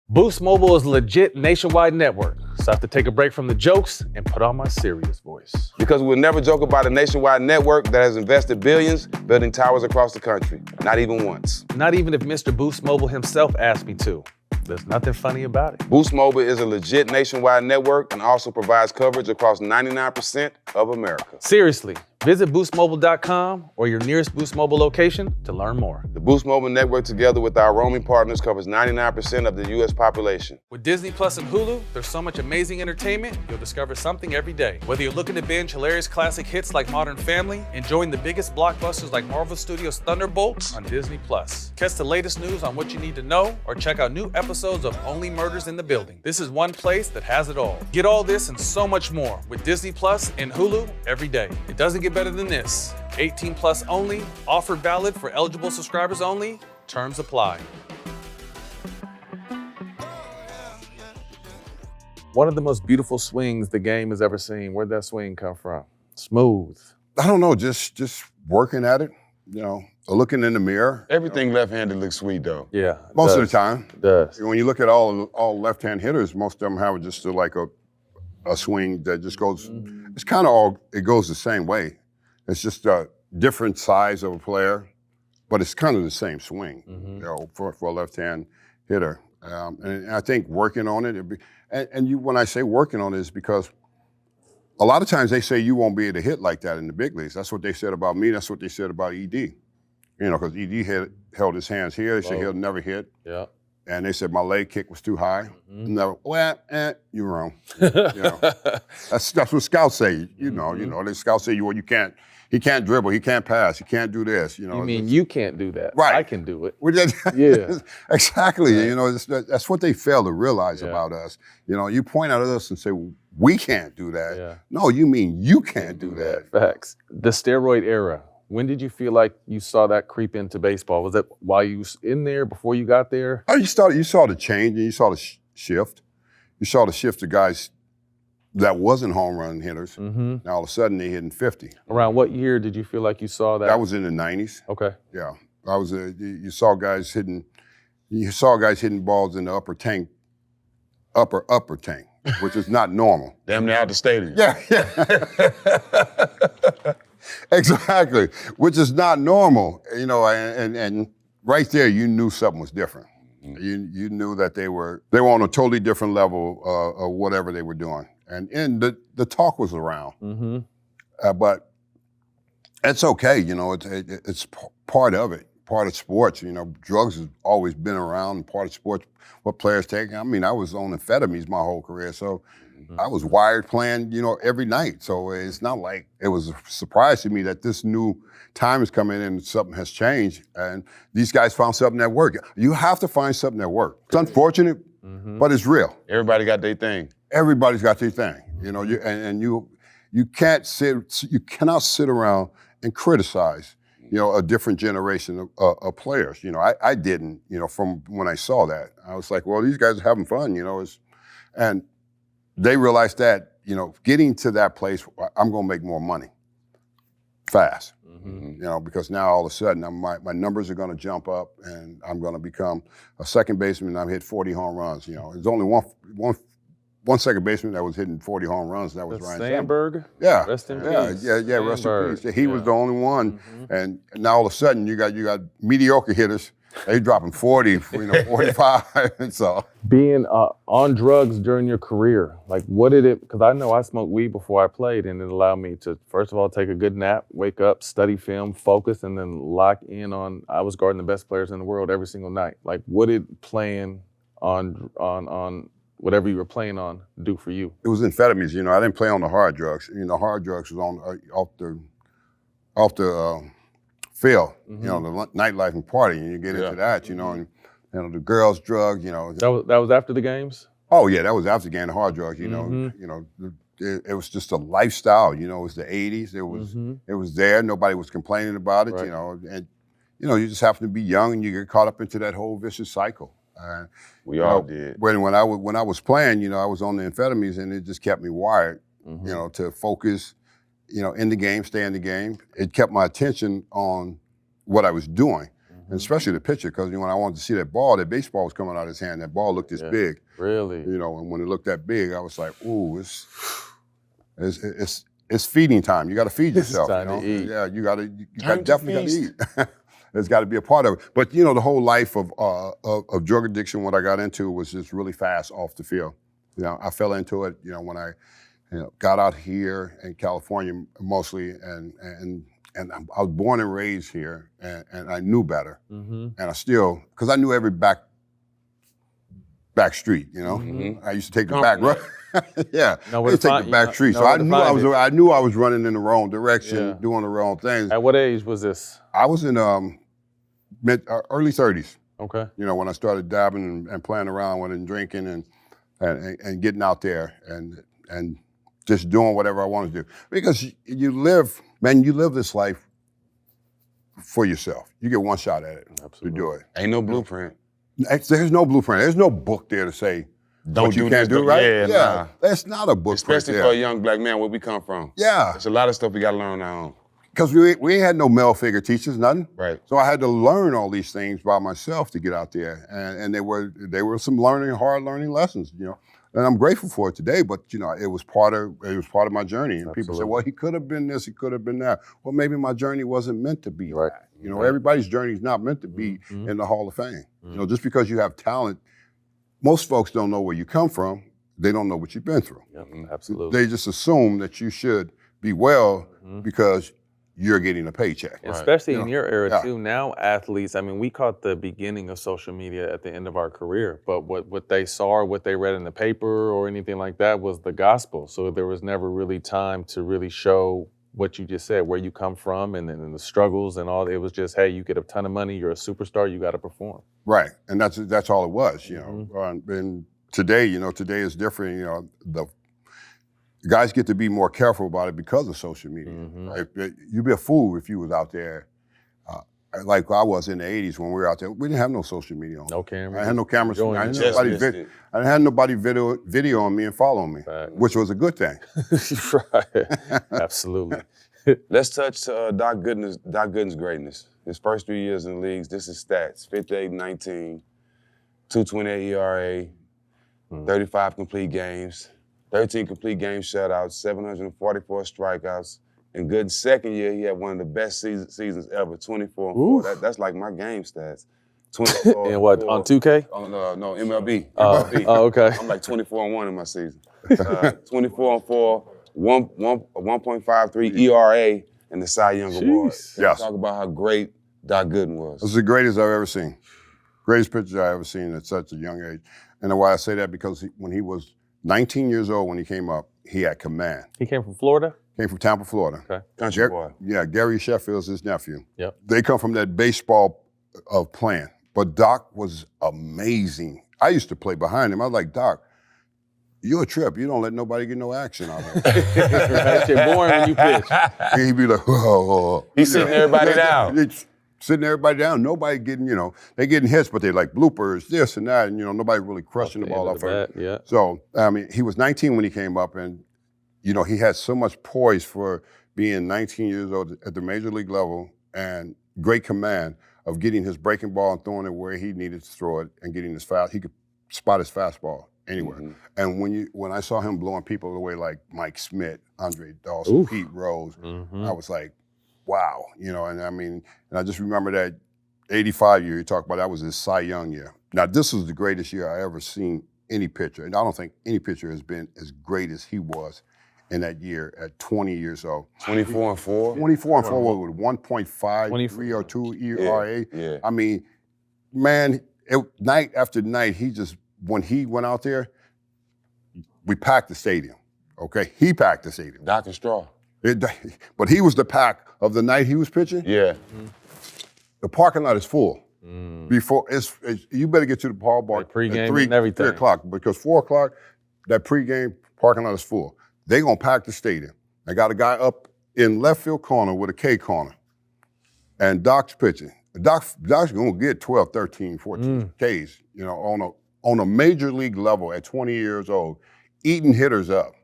Boost Mobile is a legit nationwide network, so I have to take a break from the jokes and put on my serious voice. Because we'll never joke about a nationwide network that has invested billions building towers across the country. Not even once. Not even if Mr. Boost Mobile himself asked me to. There's nothing funny about it. Boost Mobile is a legit nationwide network and also provides coverage across 99% of America. Seriously, visit boostmobile.com or your nearest Boost Mobile location to learn more. The Boost Mobile network, together with our roaming partners, covers 99% of the U.S. population. With Disney Plus and Hulu, there's so much amazing entertainment, you'll discover something every day. Whether you're looking to binge hilarious classic hits like Modern Family, enjoying the biggest blockbusters like Marvel Studios' Thunderbolts on Disney Plus, catch the latest news on what you need to know, or check out new episodes of Only Murders in the Building. This is one place that has it all. Get all this and so much more with Disney Plus and Hulu every day. It doesn't get better than this. 18 plus only, offer valid for eligible subscribers only, terms apply. One of the most beautiful swings the game has ever seen. Where'd that swing come from? Smooth. I don't know, just working at it, looking in the mirror. Everything left-handed looks sweet, though. Yeah. Most of the time. It does. When you look at all left-hand hitters, most of them have just like a swing that just goes, it's kind of it goes the same way. It's just a different size of a player, but it's kind of the same swing, for a left-hand hitter. And I think working on it, when I say working on it, is because a lot of times they say you won't be able to hit like that in the big leagues. That's what they said about me. That's what they said about ED. Because ED held his hands here. They said he'll never hit. Yeah. And they said my leg kick was too high. Never. You're wrong. That's what scouts say. The scouts say you can't. He can't dribble. He can't pass. He can't do this. You mean you can't do that? Right. I can do it. Yeah. Exactly. Right. That's what they fail to realize about us. You point at us and say we can't do that. Yeah. No, you mean you can't do that. Facts. The steroid era. When did you feel like you saw that creep into baseball? Was that while you was in there, before you got there? You saw the change and you saw the shift. You saw the shift to guys that wasn't home run hitters. Now all of a sudden they hitting 50. Around what year did you feel like you saw that? That was in the 90s. Okay. Yeah. You saw guys hitting balls in the upper tank, which is not normal. Damn near out the stadium. Yeah. Exactly, which is not normal, and right there you knew something was different. You knew that they were on a totally different level of whatever they were doing, and the talk was around. But it's okay, it's part of it, part of sports. Drugs has always been around, part of sports. What players take. I mean, I was on amphetamines my whole career, so I was wired playing, every night. So it's not like it was a surprise to me that this new time is coming in and something has changed. And these guys found something that worked. You have to find something that works. It's unfortunate, but it's real. Everybody got their thing. Everybody's got their thing. You cannot sit around and criticize, a different generation of players. I didn't, from when I saw that. I was like, well, these guys are having fun, and they realized that, getting to that place, I'm going to make more money fast, because now all of a sudden my numbers are going to jump up and I'm going to become a second baseman and I'm hit 40 home runs. There's only one second baseman that was hitting 40 home runs, and that was Ryan Sandberg? Yeah. Rest in peace. Yeah, rest in peace. He was the only one. And now all of a sudden you got mediocre hitters. They dropping 40, 45. So being on drugs during your career, like what did it, because I know I smoked weed before I played, and it allowed me to, first of all, take a good nap, wake up, study film, focus, and then lock in on, I was guarding the best players in the world every single night. Like what did playing on whatever you were playing on do for you? It was amphetamines. I didn't play on the hard drugs. Hard drugs was on off the field. The nightlife and party, and you get into that. And the girls' drug. That was after the games. Oh yeah, that was after the game. The hard drugs. It was just a lifestyle. It was the '80s. It was there. Nobody was complaining about it. Right. And you just happen to be young and you get caught up into that whole vicious cycle. We all did. When I was playing, I was on the amphetamines, and it just kept me wired, to focus, in the game, stay in the game. It kept my attention on what I was doing, and especially the pitcher, because when I wanted to see that baseball was coming out of his hand. That ball looked this big. Really? And when it looked that big, I was like, ooh, it's feeding time. You got to feed yourself. It's time to eat. Yeah, you definitely got to eat. There's got to be a part of it. But the whole life of drug addiction, what I got into was just really fast off the field. I fell into it, when I got out here in California mostly, and I was born and raised here, and I knew better. And I still, because I knew every back street, I used to take the back road. Yeah, I used to take the back street. So I knew I was running in the wrong direction, doing the wrong things. At what age was this? I was in early 30s. Okay. When I started dabbing and playing around with it and drinking and getting out there and just doing whatever I wanted to do. Because you live this life for yourself. You get one shot at it to do it. Ain't no blueprint. There's no blueprint. There's no book there to say what you can't do, right? Yeah, nah. That's not a book. Especially for a young black man, where we come from. Yeah. There's a lot of stuff we got to learn on our own. Because we ain't had no male figure teachers, nothing. Right. So I had to learn all these things by myself to get out there, and they were some hard learning lessons, And I'm grateful for it today, but it was part of my journey. And people say, well, he could have been this, he could have been that. Well, maybe my journey wasn't meant to be that. Everybody's journey is not meant to be in the Hall of Fame. Just because you have talent, most folks don't know where you come from. They don't know what you've been through. Absolutely. They just assume that you should be well because you're getting a paycheck. Especially in your era too. Now athletes, we caught the beginning of social media at the end of our career, but what they saw or what they read in the paper or anything like that was the gospel. So there was never really time to really show what you just said, where you come from and then the struggles and all. It was just, hey, you get a ton of money, you're a superstar, you got to perform. Right, and that's all it was, And today, today is different. The guys get to be more careful about it because of social media. You'd be a fool if you was out there like I was in the 80s when we were out there. We didn't have no social media on. No cameras. I had no cameras. I didn't have nobody video on me and following me, which was a good thing. Right. Absolutely. Let's touch Doc Gooden's greatness. His first 3 years in the leagues, this is stats: 58-19, 2.28 ERA, 35 complete games, 13 complete game shutouts, 744 strikeouts. In Gooden's second year, he had one of the best seasons ever, 24-4. That's like my game stats. 24 And what, 4. on 2K? No, MLB. Oh, MLB. oh, okay. I'm like 24-1 in my season. 24-4, 1.53 ERA, and the Cy Young Award. Yes. Talk about how great Doc Gooden was. This is the greatest I've ever seen. Greatest pitcher I've ever seen at such a young age. And why I say that, because when he was 19 years old when he came up, he had command. He came from Florida? Came from Tampa, Florida. Okay. Country boy. Yeah, Gary Sheffield's his nephew. Yep. They come from that baseball of playing. But Doc was amazing. I used to play behind him. I was like, Doc, you're a trip. You don't let nobody get no action out of it. That shit boring when you pitch. He'd be like, whoa. He's sitting everybody down. Sitting everybody down. Nobody getting, they getting hits, but they like bloopers, this and that, and nobody really crushing the ball off of him. Yeah. So, he was 19 when he came up, and, he had so much poise for being 19 years old at the major league level and great command of getting his breaking ball and throwing it where he needed to throw it and getting his he could spot his fastball anywhere. Mm-hmm. And when I saw him blowing people away like Mike Smith, Andre Dawson, Pete Rose, I was like, wow, and I just remember that 85 year you talk about, that was his Cy Young year. Now, this was the greatest year I ever seen any pitcher, and I don't think any pitcher has been as great as he was in that year at 20 years old. 24-4? 24-4 with 1.5 or 2 ERA. Yeah. I mean, man, night after night, when he went out there, we packed the stadium, okay? He packed the stadium. Dr. Straw. But he was the pack of the night he was pitching. Yeah. The parking lot is full. Before you better get to the ballpark like pregame at 3 and everything. 3 o'clock, because 4 o'clock, that pregame parking lot is full. They gonna pack the stadium. I got a guy up in left field corner with a K corner, and Doc's pitching. Doc's gonna get 12, 13, 14 Ks, on a major league level at 20 years old, eating hitters up.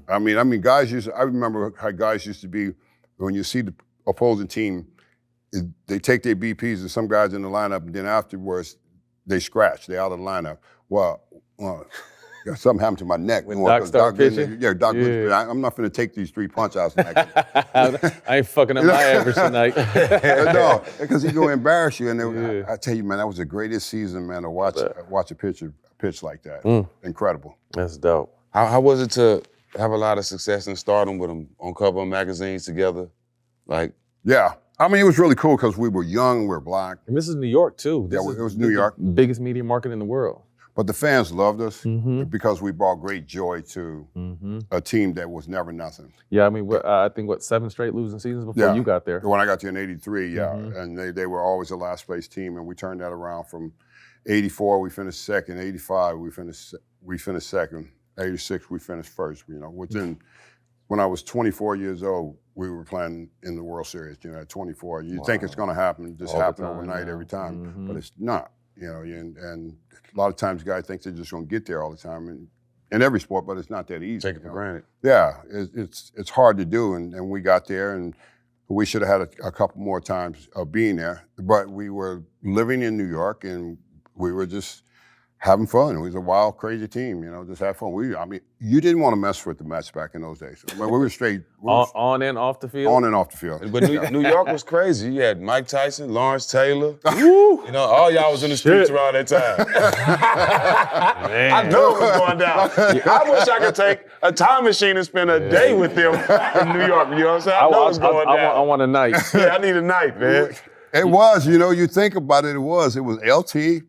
I mean, I remember how guys used to be, when you see the opposing team, they take their BPs and some guys in the lineup, and then afterwards they scratch. They're out of the lineup. Well, something happened to my neck. When Doc started pitching? Doc. I'm not going to take these 3 punch outs tonight. I ain't fucking up my average tonight. No, because he's going to embarrass you. And I tell you, man, that was the greatest season, man, to watch a pitcher pitch like that. Incredible. That's dope. How was it to have a lot of success in stardom with them on cover of magazines together? Yeah. I mean, it was really cool because we were young, we were black. And this is New York, too. It was New York. Biggest media market in the world. But the fans loved us because we brought great joy to a team that was never nothing. Yeah, I mean, I think, 7 straight losing seasons before you got there? When I got there in '83, and they were always the last place team, and we turned that around from '84, we finished second, '85, we finished second, '86, we finished first. When I was 24 years old, we were playing in the World Series, at 24. You think it's going to happen, just happen overnight every time, but it's not, and a lot of times guys think they're just going to get there all the time, and in every sport, but it's not that easy. Take it for granted. Yeah, it's hard to do, and we got there, and we should have had a couple more times of being there, but we were living in New York, and we were just having fun. It was a wild, crazy team, just have fun. You didn't want to mess with the Mets back in those days. We were straight. On and off the field? On and off the field. But New York was crazy. You had Mike Tyson, Lawrence Taylor. All y'all was in the streets around that time. I know it was going down. I wish I could take a time machine and spend a day with them in New York. You know what I'm saying? I know it's going down. I want a night. Yeah, I need a night, man. It was, you think about it, it was LT,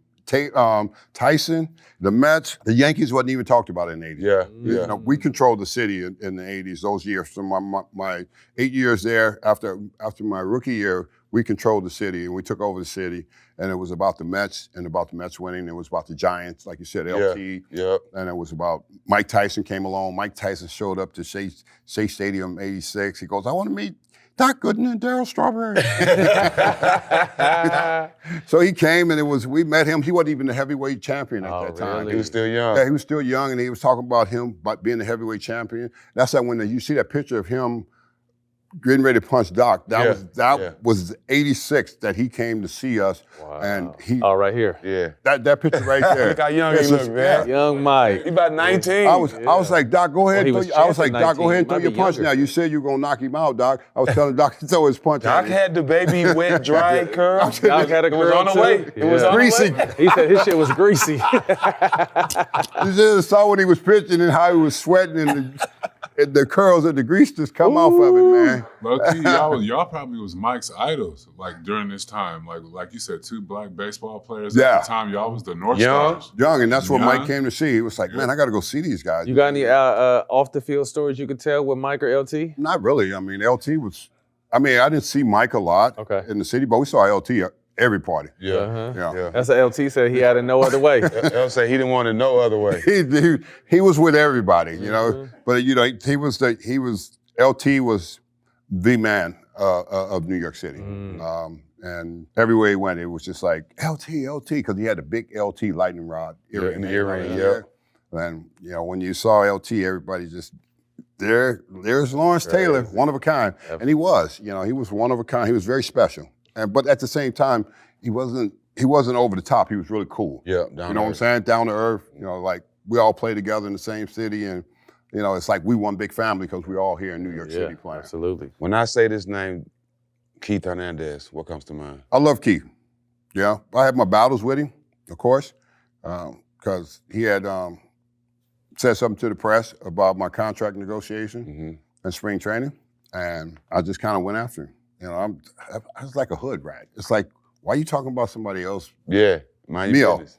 Tyson, the Mets, the Yankees wasn't even talked about in the 80s. Yeah. We controlled the city in the 80s, those years. So my 8 years there, after my rookie year, we controlled the city and we took over the city. And it was about the Mets and about the Mets winning. It was about the Giants, like you said, LT. Yeah. And it was about Mike Tyson came along. Mike Tyson showed up to Shea Stadium '86. He goes, I want to meet Doc Gooden and Darryl Strawberry. So he came and we met him. He wasn't even the heavyweight champion at that time. Really? He was still young. Yeah, he was still young, and he was talking about being the heavyweight champion. That's like when you see that picture of him getting ready to punch Doc. That Yeah. was 86 that he came to see us. Wow. And he Oh, right here. Yeah. that picture right there. Look how young he look, man. Young Mike. He about 19. I was like, Doc, go ahead. Well, he was I was like, champ at Doc, go ahead and 19. throw He your might be punch younger. now. You said you were gonna knock him out, Doc. I was telling Doc to throw his punch. Doc at him. had the baby wet, dry curl. Doc had a It was curl on the too. way. It was Yeah. on the Greasy. way. He said his shit was greasy. You just saw when he was pitching and how he was sweating and the curls and the grease just come off of it, man. Low-key, y'all probably was Mike's idols, like during this time. Like you said, 2 black baseball players Yeah. at the time. Y'all was the North Young. Stars. Young, and that's what Young. Mike came to see. He was like, man, I got to go see these guys. You got any off the field stories you could tell with Mike or LT? Not really. I mean, LT was, I didn't see Mike a lot Okay. in the city, but we saw LT at every party. Yeah. Uh-huh. Yeah. Yeah. That's what LT said. He had it no other way. L say he didn't want it no other way. He was with everybody, you know. Mm-hmm. But LT was the man of New York City. Mm. And everywhere he went, it was just like LT, because he had a big LT lightning rod earring. the earring, right yeah. there. And when you saw LT, everybody just there's Lawrence Taylor, one of a kind, and he was one of a kind. He was very special, but at the same time, he wasn't over the top. He was really cool. Yeah, You know what I'm saying? Down to earth. Like we all play together in the same city, and it's like we one big family because we're all here in New York City playing. Absolutely. When I say this name, Keith Hernandez, what comes to mind? I love Keith. Yeah, I had my battles with him, of course, because he had said something to the press about my contract negotiation and spring training, and I just kind of went after him. I was like a hood rat. It's like, why are you talking about somebody else? Yeah, mind your Meal. business.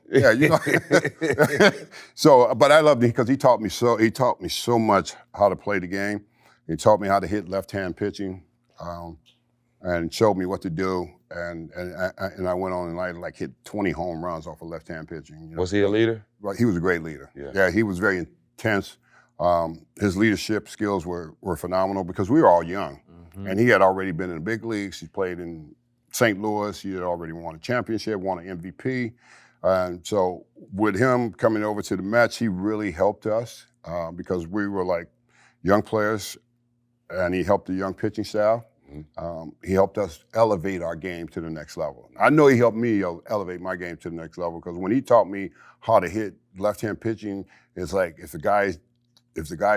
Yeah, So, but I loved him because he taught me so much how to play the game. He taught me how to hit left-hand pitching, and showed me what to do. And I went on and I hit 20 home runs off of left-hand pitching. Was he a leader? Well, he was a great leader. Yeah. He was very intense. His leadership skills were phenomenal because we were all young. And he had already been in the big leagues. He played in St. Louis. He had already won a championship, won an MVP. And so with him coming over to the Mets, he really helped us because we were like young players, and he helped the young pitching staff. He helped us elevate our game to the next level. I know he helped me elevate my game to the next level because when he taught me how to hit left-hand pitching, it's like if the guy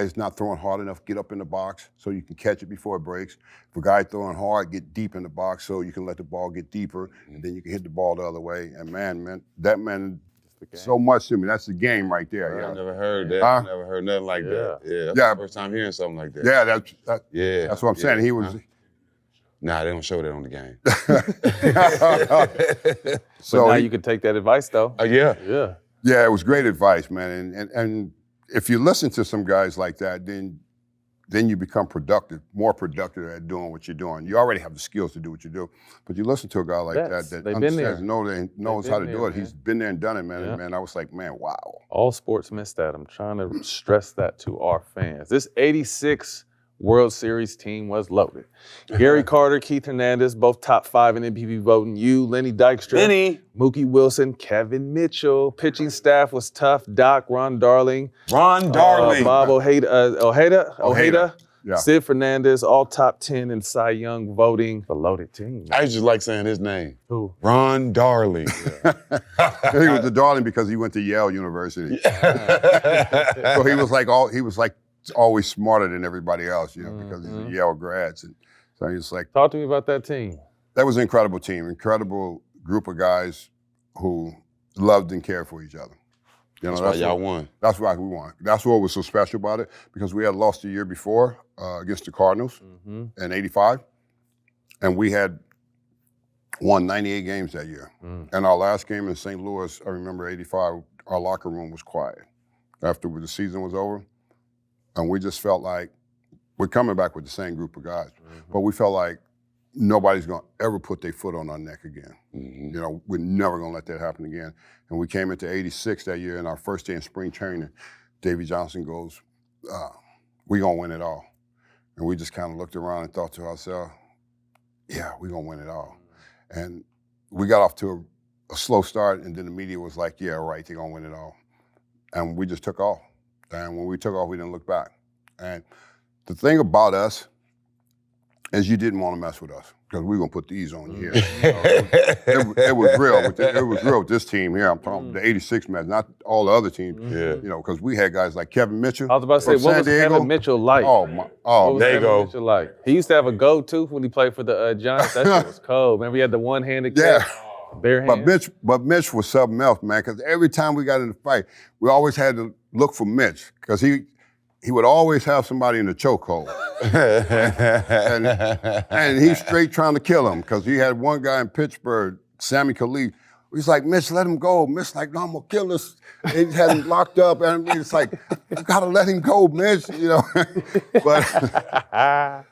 is not throwing hard enough, get up in the box so you can catch it before it breaks. If a guy throwing hard, get deep in the box so you can let the ball get deeper, and then you can hit the ball the other way. And that meant so much to me. That's the game right there. I never heard that. I never heard nothing like that. Yeah, that's the first time hearing something like that. Yeah, that's what I'm saying. He was. Nah, they don't show that on the game. So now you could take that advice though. Yeah. Yeah. Yeah, it was great advice, man. And if you listen to some guys like that, then you become more productive at doing what you're doing. You already have the skills to do what you do, but you listen to a guy like that they've been there. knows how to do it. Man. He's been there and done it, man. Yeah. And man, I was like, man, wow. All sports miss that. I'm trying to stress that to our fans. This 86 World Series team was loaded. Gary Carter, Keith Hernandez, both top 5 in MVP voting. Lenny Dykstra, Mookie Wilson, Kevin Mitchell. Pitching staff was tough. Doc, Ron Darling, Bob Ojeda, Yeah. Sid Fernandez, all top 10 in Cy Young voting. A loaded team. I just like saying his name. Who? Ron Darling. He was the darling because he went to Yale University. So he was like always smarter than everybody else, because he's a Yale grad. And so he's like, Talk to me about that team. that was an incredible team, incredible group of guys who loved and cared for each other. That's why y'all won. That's why we won. That's what was so special about it, because we had lost the year before against the Cardinals in '85, and we had won 98 games that year. And our last game in St. Louis, I remember '85, our locker room was quiet after the season was over, and we just felt like we're coming back with the same group of guys, but we felt like nobody's gonna ever put their foot on our neck again. We're never gonna let that happen again. And we came into '86 that year, and our first day in spring training, Davey Johnson goes, we gonna win it all. And we just kind of looked around and thought to ourselves, yeah, we gonna win it all. And we got off to a slow start, and then the media was like, yeah, right, they're gonna win it all. And we just took off. And when we took off, we didn't look back. And the thing about us as you didn't want to mess with us because we were gonna put these on you here. It was real. It was real with this team here. I'm talking the '86 Mets, not all the other teams. Yeah. You know, because we had guys like Kevin Mitchell. I was about to say, from what San was Diego. Kevin Mitchell like? Oh my! What Oh, was there you Kevin go. Mitchell like? He used to have a go-to when he played for the Giants. That shit was cold. Remember he had the one-handed yeah. bare hand? But Mitch was something else, man. Because every time we got in the fight, we always had to look for Mitch because he would always have somebody in the chokehold. and he's straight trying to kill him because he had one guy in Pittsburgh, Sammy Khalid. He's like, Mitch, let him go. Mitch like, no, I'm gonna kill this. He had him locked up, and it's like, you gotta let him go, Mitch. You know,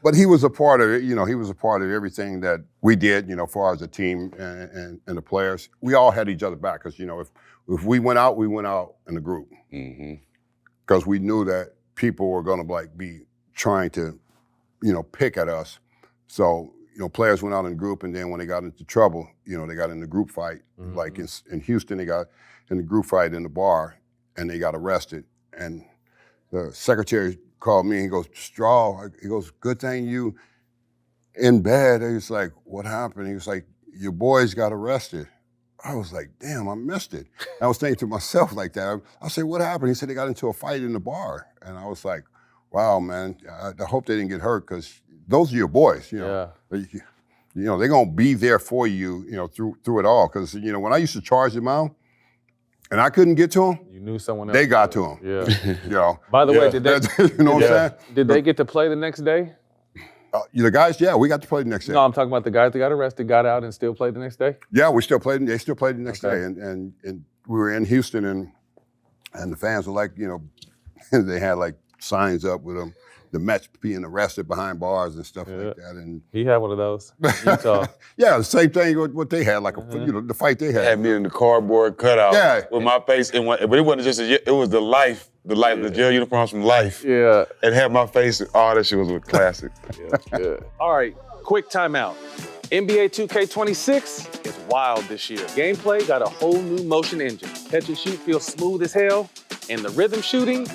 but he was a part of it. You know, he was a part of everything that we did. You know, as far as the team and the players, we all had each other back because you know, if we went out in the group because we knew that people were gonna like be trying to, you know, pick at us. So, you know, players went out in group, and then when they got into trouble, you know, they got in the group fight. Like in Houston, they got in the group fight in the bar, and they got arrested. And the secretary called me, and he goes, Straw, he goes, good thing you in bed. He was like, what happened? He was like, your boys got arrested. I was like, damn, I missed it. I was thinking to myself like that. I said, what happened? He said they got into a fight in the bar. And I was like, wow, man, I hope they didn't get hurt because those are your boys, you know. Yeah. You know, they're gonna be there for you, you know, through it all. Because, you know, when I used to charge them out and I couldn't get to them, You knew someone else. they got to them. Yeah. You know. By the way, did they you know what I'm saying? did they get to play the next day? The guys, yeah, we got to play the next day. No, I'm talking about the guys that got arrested, got out, and still played the next day? Yeah, we still played. They still played the next Okay. day, and we were in Houston, and the fans were like, you know, they had like signs up with them, the Mets being arrested behind bars and stuff like that, and He had one of those in Utah. yeah, the same thing with what they had, like you know, the fight they Had had. me in the cardboard cutout Yeah. with my face in one, but it wasn't just it was the life, the jail uniforms from Life. Yeah. And had my face, all that shit was classic. Yeah. All right, quick timeout. NBA 2K26 is wild this year. Gameplay got a whole new motion engine. Catch and shoot feels smooth as hell, and the rhythm shooting,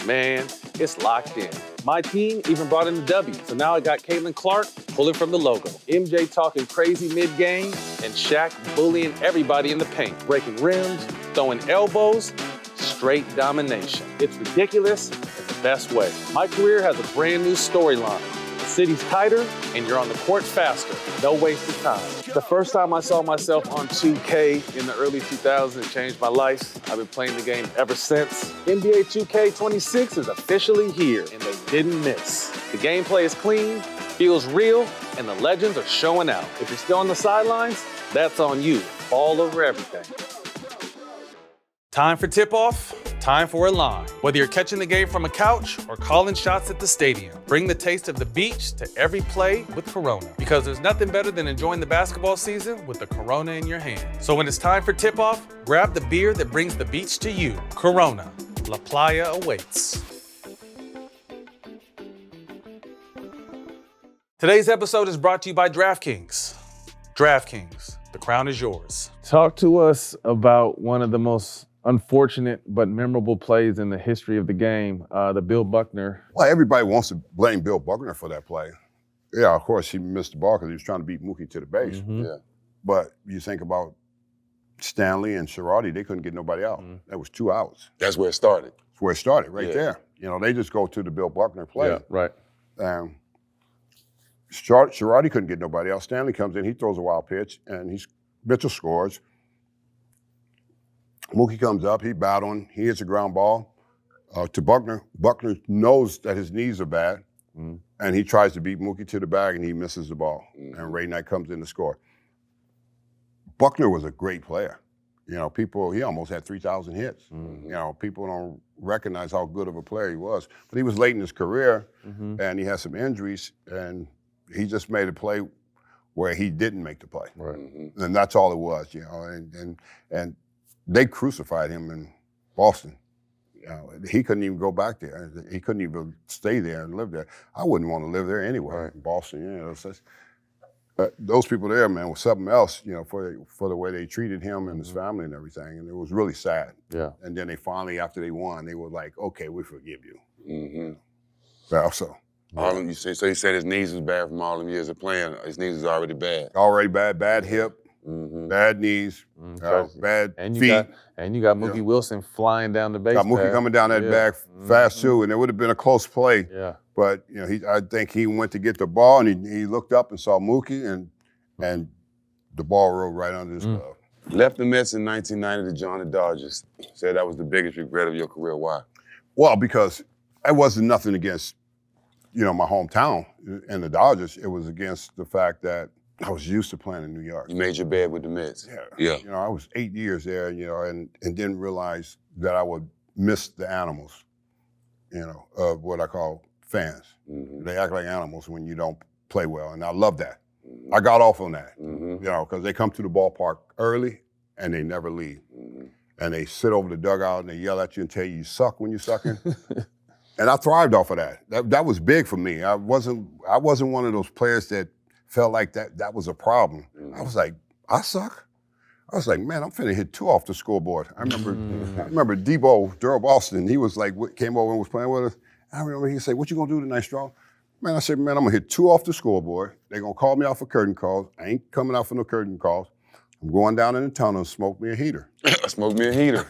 man, it's locked in. My team even brought in the W, so now I got Caitlin Clark pulling from the logo. MJ talking crazy mid-game, and Shaq bullying everybody in the paint, breaking rims, throwing elbows, straight domination. It's ridiculous in the best way. My career has a brand new storyline. The city's tighter, and you're on the court faster. No wasted time. The first time I saw myself on 2K in the early 2000s, it changed my life. I've been playing the game ever since. NBA 2K26 is officially here, and they didn't miss. The gameplay is clean, feels real, and the legends are showing out. If you're still on the sidelines, that's on you. All over everything. Time for tip-off, time for a line. Whether you're catching the game from a couch or calling shots at the stadium, bring the taste of the beach to every play with Corona. Because there's nothing better than enjoying the basketball season with the Corona in your hand. So when it's time for tip-off, grab the beer that brings the beach to you. Corona. La Playa awaits. Today's episode is brought to you by DraftKings. DraftKings, the crown is yours. Talk to us about one of the most unfortunate but memorable plays in the history of the game, the Bill Buckner. Well, everybody wants to blame Bill Buckner for that play. Yeah, of course he missed the ball because he was trying to beat Mookie to the base. Yeah. But you think about Stanley and Girardi, they couldn't get nobody out. That was 2 outs. That's where it started. That's where it started, right Yeah. there. You know, they just go to the Bill Buckner play. Yeah, right. Girardi couldn't get nobody out. Stanley comes in, he throws a wild pitch, and Mitchell scores. Mookie comes up, he battling, he hits a ground ball to Buckner. Buckner knows that his knees are bad, and he tries to beat Mookie to the bag, and he misses the ball. And Ray Knight comes in to score. Buckner was a great player. You know, he almost had 3,000 hits. You know, people don't recognize how good of a player he was. But he was late in his career, and he had some injuries, and he just made a play where he didn't make the play. Right. And that's all it was, you know. And they crucified him in Boston. You know, he couldn't even go back there. He couldn't even stay there and live there. I wouldn't want to live there anyway, in Boston. You know, those people there, man, was something else, you know, for the way they treated him and his family and everything. And it was really sad. Yeah. And then they finally, after they won, they were like, okay, we forgive you. Mm-hmm. So All them, so he said his knees was bad from all them years of playing. His knees was already bad. Already bad hip, bad knees, bad feet. You got Mookie Wilson flying down the base Got Mookie path. coming down that back fast too, and it would have been a close play. Yeah. But I think he went to get the ball, and he looked up and saw Mookie, and the ball rolled right under his glove. Left the Mets in 1990 to join the Dodgers. Said that was the biggest regret of your career. Why? Well, because it wasn't nothing against, my hometown and the Dodgers. It was against the fact that I was used to playing in New York. You made your bed with the Mets. Yeah. I was 8 years there, and didn't realize that I would miss the animals, of what I call fans. They act like animals when you don't play well, and I love that. I got off on that, because they come to the ballpark early and they never leave. And they sit over the dugout and they yell at you and tell you suck when you're sucking. And I thrived off of that. That was big for me. I wasn't one of those players that felt like that was a problem. I was like, I suck? I was like, man, I'm finna hit 2 off the scoreboard. I remember Debo, Darryl Boston, he was like, came over and was playing with us. I remember he said, what you gonna do tonight, Straw? Man, I said, man, I'm gonna hit 2 off the scoreboard. They're gonna call me out for curtain calls. I ain't coming out for no curtain calls. I'm going down in the tunnel and smoke me a heater. Smoke me a heater.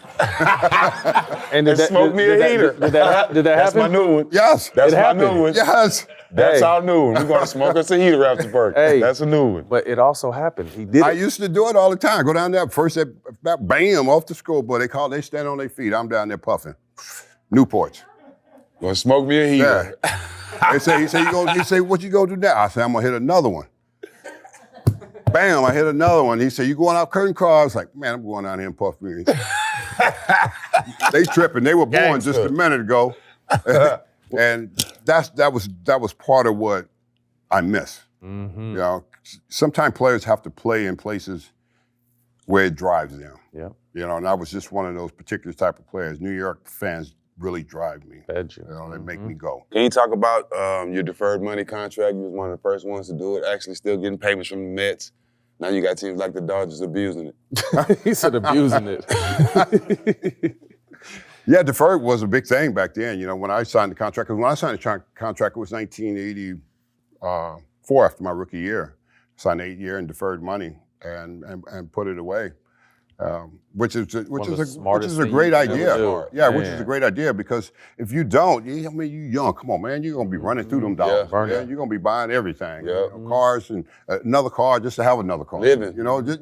And smoke me a heater. Did that happen? That's my new one. Yes. That's my new one. Yes. That's our new one. We're gonna smoke us a heater after work. That's a new one. But it also happened. He did it. I used to do it all the time. Go down there, first that bam, off the scoreboard. They stand on their feet. I'm down there puffing. Newports. Gonna smoke me a heater. Yeah. He say, what you gonna do now? I said, I'm gonna hit another one. Bam, I hit another one. He said, you going out curtain call? I was like, man, I'm going out here and puff me. They tripping. They were born just a minute ago. And that was part of what I miss. Sometimes players have to play in places where it drives them. Yeah. And I was just one of those particular type of players. New York fans really drive me. They make me go. Can you talk about your deferred money contract? You was one of the first ones to do it, actually still getting payments from the Mets. Now you got teams like the Dodgers abusing it. He said abusing it. Yeah, deferred was a big thing back then, when I signed the contract. Because when I signed the contract, it was 1984 after my rookie year. Signed 8-year and deferred money and put it away. Which is a great idea. Yeah, which is a great idea because if you don't, you young. Come on, man, you're gonna be running through them dollars. You're gonna be buying everything, cars and another car just to have another car. Living,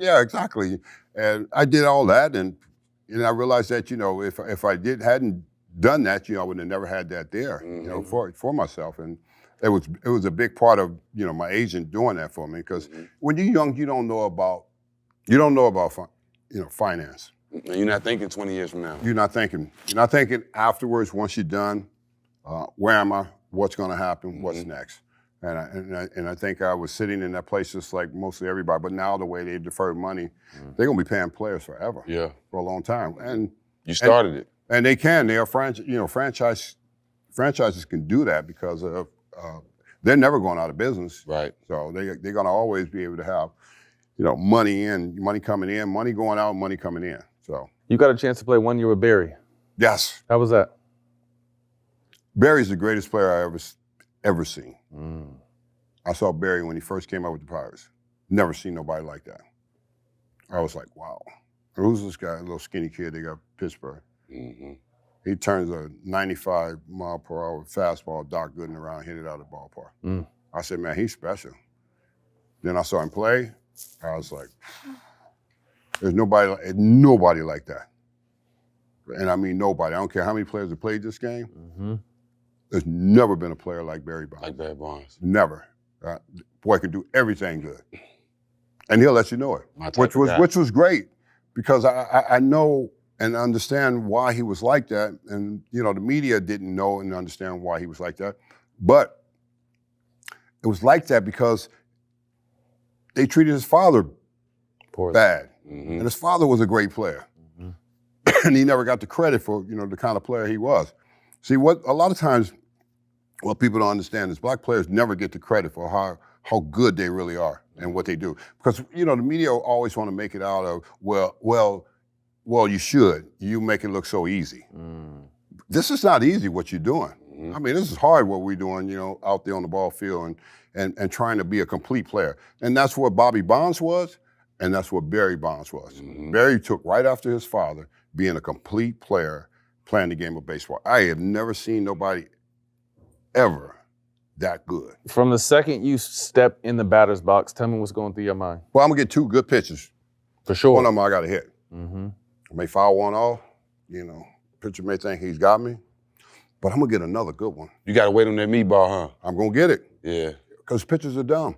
exactly. And I did all that, and I realized that if I hadn't done that, I would have never had that there, for myself. And it was a big part of my agent doing that for me because when you're young, you don't know about finance. And you're not thinking 20 years from now. You're not thinking afterwards, once you're done, where am I? What's going to happen? What's next? And I think I was sitting in that place just like mostly everybody. But now the way they deferred money, they're going to be paying players forever. Yeah. For a long time. And you started it. And they can. They are franchises can do that because of they're never going out of business. Right. So they're going to always be able to have money in, money coming in, money going out, money coming in. So you got a chance to play 1 year with Barry. Yes. How was that? Barry's the greatest player I ever seen. I saw Barry when he first came out with the Pirates. Never seen nobody like that. I was like, wow. Who's this guy? A little skinny kid they got Pittsburgh. He turns a 95-mile-per-hour fastball, Doc Gooden around, hit it out of the ballpark. I said, man, he's special. Then I saw him play. I was like, there's nobody like that. And I mean nobody. I don't care how many players have played this game. There's never been a player like Barry Bonds. Like Barry Bonds. Never. Boy can do everything good. And he'll let you know it, which was great because I know and understand why he was like that. And, the media didn't know and understand why he was like that. But it was like that because they treated his father bad. And his father was a great player. And he never got the credit for, the kind of player he was. See, a lot of times, what people don't understand is black players never get the credit for how good they really are and what they do. Because, the media always want to make it out of, well, you should. You make it look so easy. This is not easy what you're doing. I mean, this is hard what we're doing, you know, out there on the ball field and trying to be a complete player. And that's what Bobby Bonds was, and that's what Barry Bonds was. Barry took right after his father, being a complete player, playing the game of baseball. I have never seen nobody ever that good. From the second you step in the batter's box, tell me what's going through your mind. Well, I'm gonna get two good pitches. For sure. One of them I got to hit. I may foul one off. You know, pitcher may think he's got me, but I'm gonna get another good one. You got to wait on that meatball, huh? I'm gonna get it. Yeah. Because pitchers are dumb.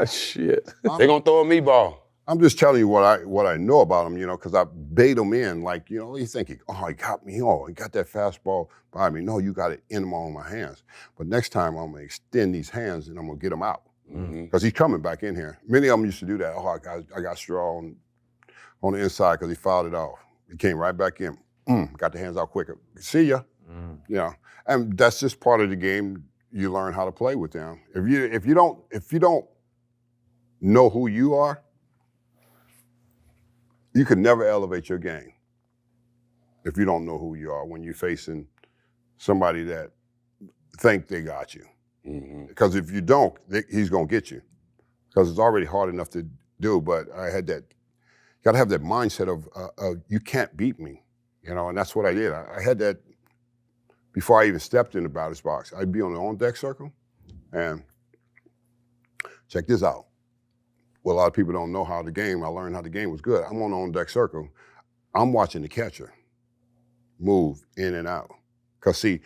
Shit. They're going to throw a meatball. I'm just telling you what I know about him, you know, because I bait him in. Like, you know, you think, he got me. Oh, he got that fastball by me. No, you got it in him on my hands. But next time I'm gonna extend these hands and I'm gonna get him out. Because he's coming back in here. Many of them used to do that. Oh, I got straw on the inside because he fouled it off. He came right back in. Got the hands out quicker. See ya. You know, and that's just part of the game. You learn how to play with them. If you don't know who you are, you can never elevate your game. If you don't know who you are when you're facing somebody that think they got you. Because if you don't, he's gonna get you. Because it's already hard enough to do. But I had that. Got to have that mindset of you can't beat me, you know, and that's what I did. I had that before I even stepped in the batter's box. I'd be on the on-deck circle, and check this out. Well, a lot of people don't know how the game, I learned how the game was good. I'm on the on-deck circle. I'm watching the catcher move in and out. Because, see,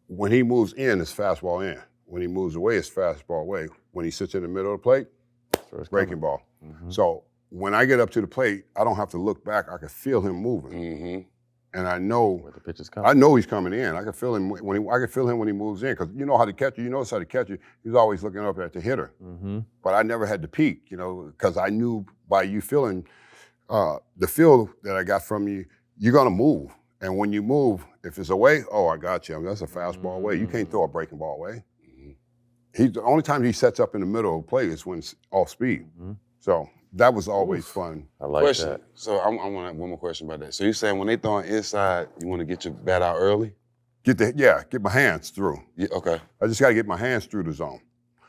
when he moves in, it's fastball in. When he moves away, it's fastball away. When he sits in the middle of the plate, breaking ball. So when I get up to the plate, I don't have to look back. I can feel him moving, and I know where the pitch is coming. I know he's coming in. I can feel him when he moves in, because you know how the catcher. You notice how the catcher, he's always looking up at the hitter. But I never had to peek, you know, because I knew by you feeling the feel that I got from you, you're gonna move. And when you move, if it's away, oh, I got you. I mean, that's a fastball away. You can't throw a breaking ball away. The only time he sets up in the middle of the play is when it's off speed. So that was always fun. I like that. So I want to have one more question about that. So you're saying when they throwing inside, you want to get your bat out early? Get my hands through. Yeah, okay. I just got to get my hands through the zone.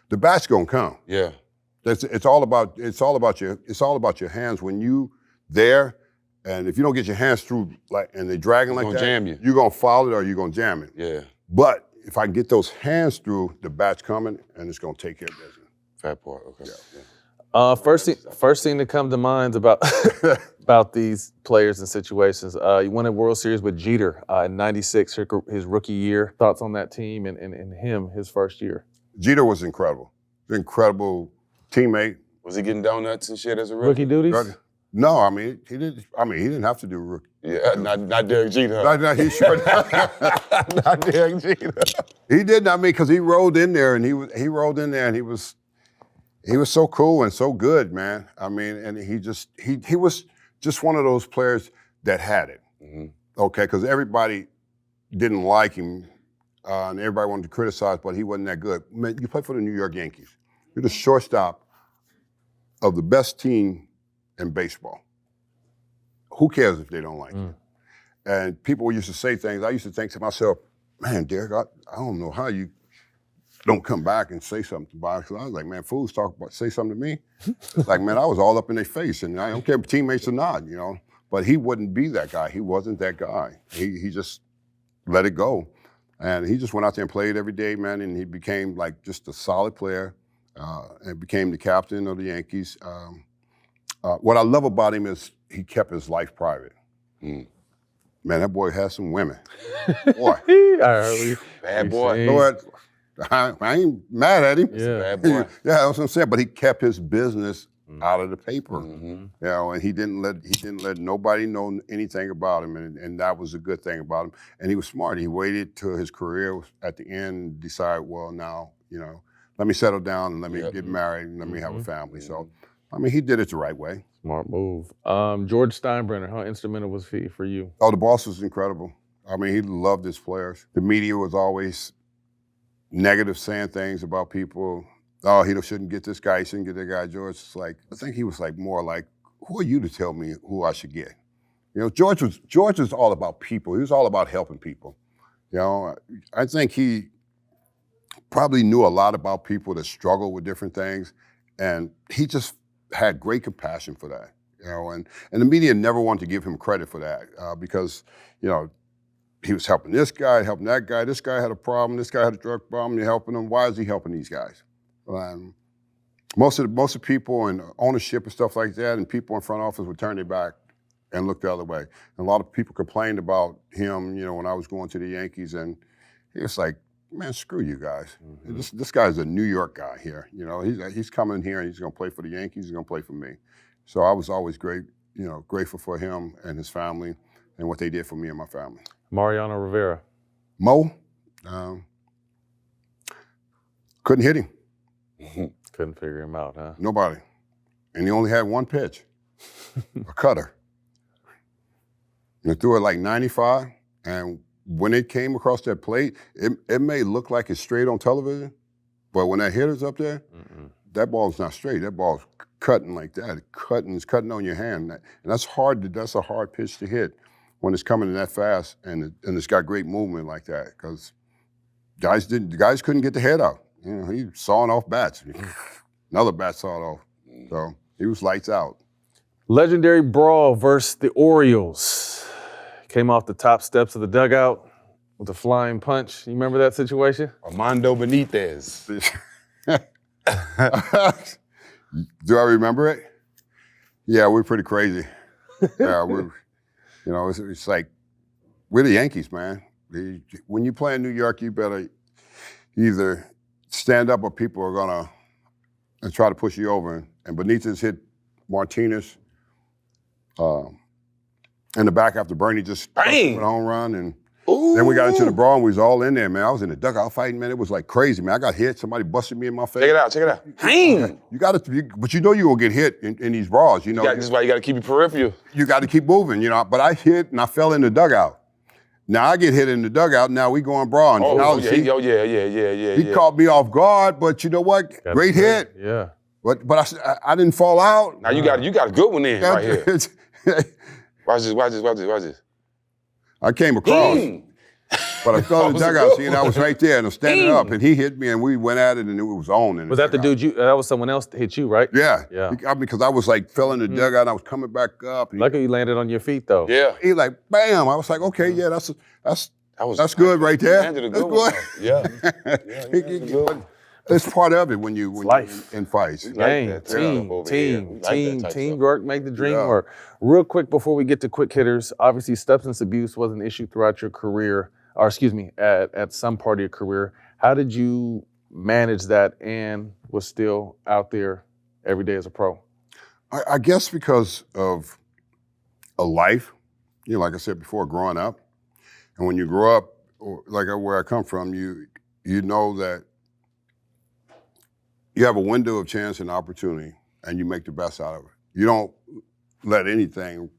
The bat's gonna come. Yeah. It's all about your hands when you there, and if you don't get your hands through and they're dragging like that, jam you. You're gonna foul it or you're gonna jam it. Yeah. But if I can get those hands through, the bat's coming and it's gonna take care of business. Fat part. Okay. First thing that comes to mind about about these players and situations. You won a World Series with Jeter in '96, his rookie year. Thoughts on that team and him, his first year? Jeter was incredible. Incredible teammate. Was he getting donuts and shit as a rookie? Rookie duties? No, I mean he didn't have to do rookie. Yeah, not Derek Jeter. No, he sure Not Derek Jeter. He did. I mean, because he rolled in there and he was so cool and so good, man. I mean, and he was just one of those players that had it. Okay, because everybody didn't like him and everybody wanted to criticize, but he wasn't that good. Man, you play for the New York Yankees. You're the shortstop of the best team in baseball. Who cares if they don't like you? And people used to say things. I used to think to myself, man, Derek, I don't know how you don't come back and say something about it. 'Cause I was like, man, fools say something to me. Like, man, I was all up in their face, and I don't care if teammates or not, you know. But he wouldn't be that guy. He wasn't that guy. He just let it go. And he just went out there and played every day, man, and he became like just a solid player and became the captain of the Yankees. What I love about him is he kept his life private. Man, that boy has some women. Boy. Bad boy. Lord, I ain't mad at him. Yeah. Bad boy. Yeah, that's what I'm saying. But he kept his business out of the paper. You know, and he didn't let nobody know anything about him, and that was a good thing about him. And he was smart. He waited till his career was at the end and decided, well, now, you know, let me settle down and let me get married and let me have a family. So, I mean, he did it the right way. Smart move. George Steinbrenner, how instrumental was he for you? Oh, the boss was incredible. I mean, he loved his players. The media was always negative, saying things about people. Oh, he shouldn't get this guy, he shouldn't get that guy. George was like, I think he was like more like, who are you to tell me who I should get? You know, George was all about people. He was all about helping people. You know, I think he probably knew a lot about people that struggle with different things, and he just had great compassion for that. You know, and the media never wanted to give him credit for that because, you know, he was helping this guy, helping that guy. This guy had a problem. This guy had a drug problem. You're helping him. Why is he helping these guys? Most of the people in ownership and stuff like that, and people in front office would turn their back and look the other way. And a lot of people complained about him, you know, when I was going to the Yankees, and he was like, "Man, screw you guys. This guy's a New York guy here. You know, he's coming here and he's going to play for the Yankees. He's going to play for me." So I was always grateful for him and his family and what they did for me and my family. Mariano Rivera. Mo, couldn't hit him. Couldn't figure him out, huh? Nobody. And he only had one pitch, a cutter. And he threw it like 95, and when it came across that plate, it may look like it's straight on television, but when that hitter's up there, that ball's not straight. That ball's cutting like that. It's cutting on your hand. And that's a hard pitch to hit when it's coming in that fast and it's got great movement like that, because guys couldn't get the head out. You know, he sawing off bats. Another bat sawed off. So he was lights out. Legendary Brawl versus the Orioles. Came off the top steps of the dugout with a flying punch. You remember that situation? Armando Benitez. Do I remember it? Yeah, we're pretty crazy. Yeah, it's like, we're the Yankees, man. When you play in New York, you better either stand up or people are gonna and try to push you over. And Benitez hit Martinez in the back after Bernie just went home run, and then we got into the brawl and we was all in there, man. I was in the dugout fighting, man. It was like crazy, man. I got hit. Somebody busted me in my face. Check it out. You got to, but you know you gonna get hit in these brawls. You know, This is why you got to keep your peripheral. you got to keep moving, you know. But I hit and I fell in the dugout. Now I get hit in the dugout. Now we going brawl. He caught me off guard, but you know what? Great hit. Yeah. But I didn't fall out. Now you got a good one in right here. Watch this. I came across, but I fell in the dugout. See, and I was right there, and I'm standing up, and he hit me, and we went at it, and it was on. Was that the dude that was someone else that hit you, right? Yeah. Yeah. Because I was like, fell in the dugout, and I was coming back up. And Luckily you landed on your feet, though. Yeah. he like, bam. I was like, okay, yeah, that's good right there. Landed a That's good one. good. Yeah. It's part of it when you're in fights. Game, teamwork, make the dream work. Real quick before we get to quick hitters, obviously substance abuse was an issue throughout your career, or at some part of your career. How did you manage that and was still out there every day as a pro? I guess because of a life, you know, like I said before, growing up. And when you grow up, like where I come from, you know that you have a window of chance and opportunity, and you make the best out of it. You don't let anything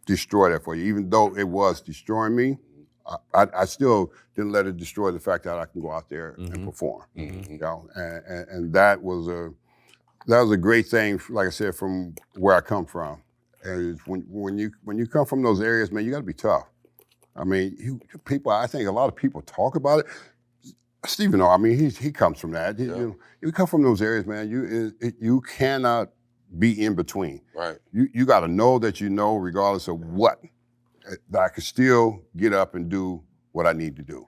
destroy that for you. Even though it was destroying me, I still didn't let it destroy the fact that I can go out there and perform. You know, and that was a great thing. Like I said, from where I come from, is when you come from those areas, man, you got to be tough. I mean, I think a lot of people talk about it. Stephen, I mean, he comes from that. You come from those areas, man. You cannot be in between. Right. You got to know that you know, regardless of what, that I can still get up and do what I need to do.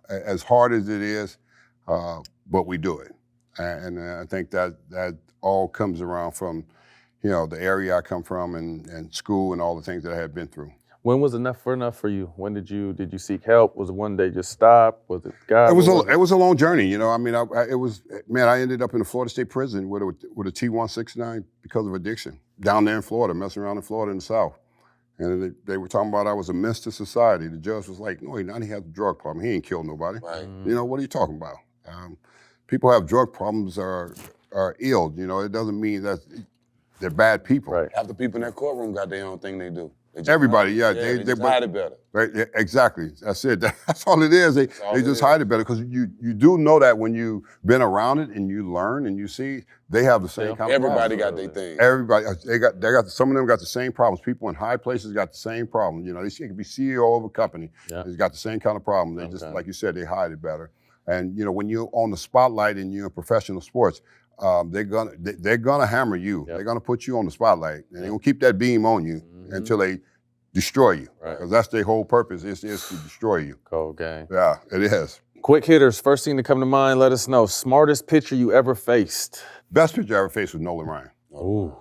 As hard as it is, but we do it. And I think that all comes around from, you know, the area I come from and school and all the things that I had been through. When was enough for you? When did you seek help? Was it one day just stop? Was it God? It was a long journey, you know. I mean, I ended up in a Florida State prison with a T-169 because of addiction down there in Florida, messing around in Florida in the South. And they were talking about I was a menace to society. The judge was like, no, he has a drug problem. He ain't killed nobody. Right. You know, what are you talking about? People have drug problems are ill. You know, it doesn't mean that they're bad people. Right. Half the people in that courtroom got their own thing they do. Everybody, yeah. They just hide it better. Right, yeah, exactly. That's it. That's all it is. They just hide it better because you do know that when you've been around it and you learn and you see, they have the same kind of Everybody problems. got their thing. Everybody, they got some of them got the same problems. People in high places got the same problem. You know, they could be CEO of a company. Yeah. They've got the same kind of problem. They just, like you said, they hide it better. And you know, when you're on the spotlight and you're in professional sports, they're gonna hammer you. Yep. They're gonna put you on the spotlight, and they're gonna keep that beam on you until they destroy you. Right. Because that's their whole purpose is to destroy you. Cold game. Yeah, it is. Quick hitters, first thing to come to mind, let us know. Smartest pitcher you ever faced? Best pitcher I ever faced was Nolan Ryan. Ooh.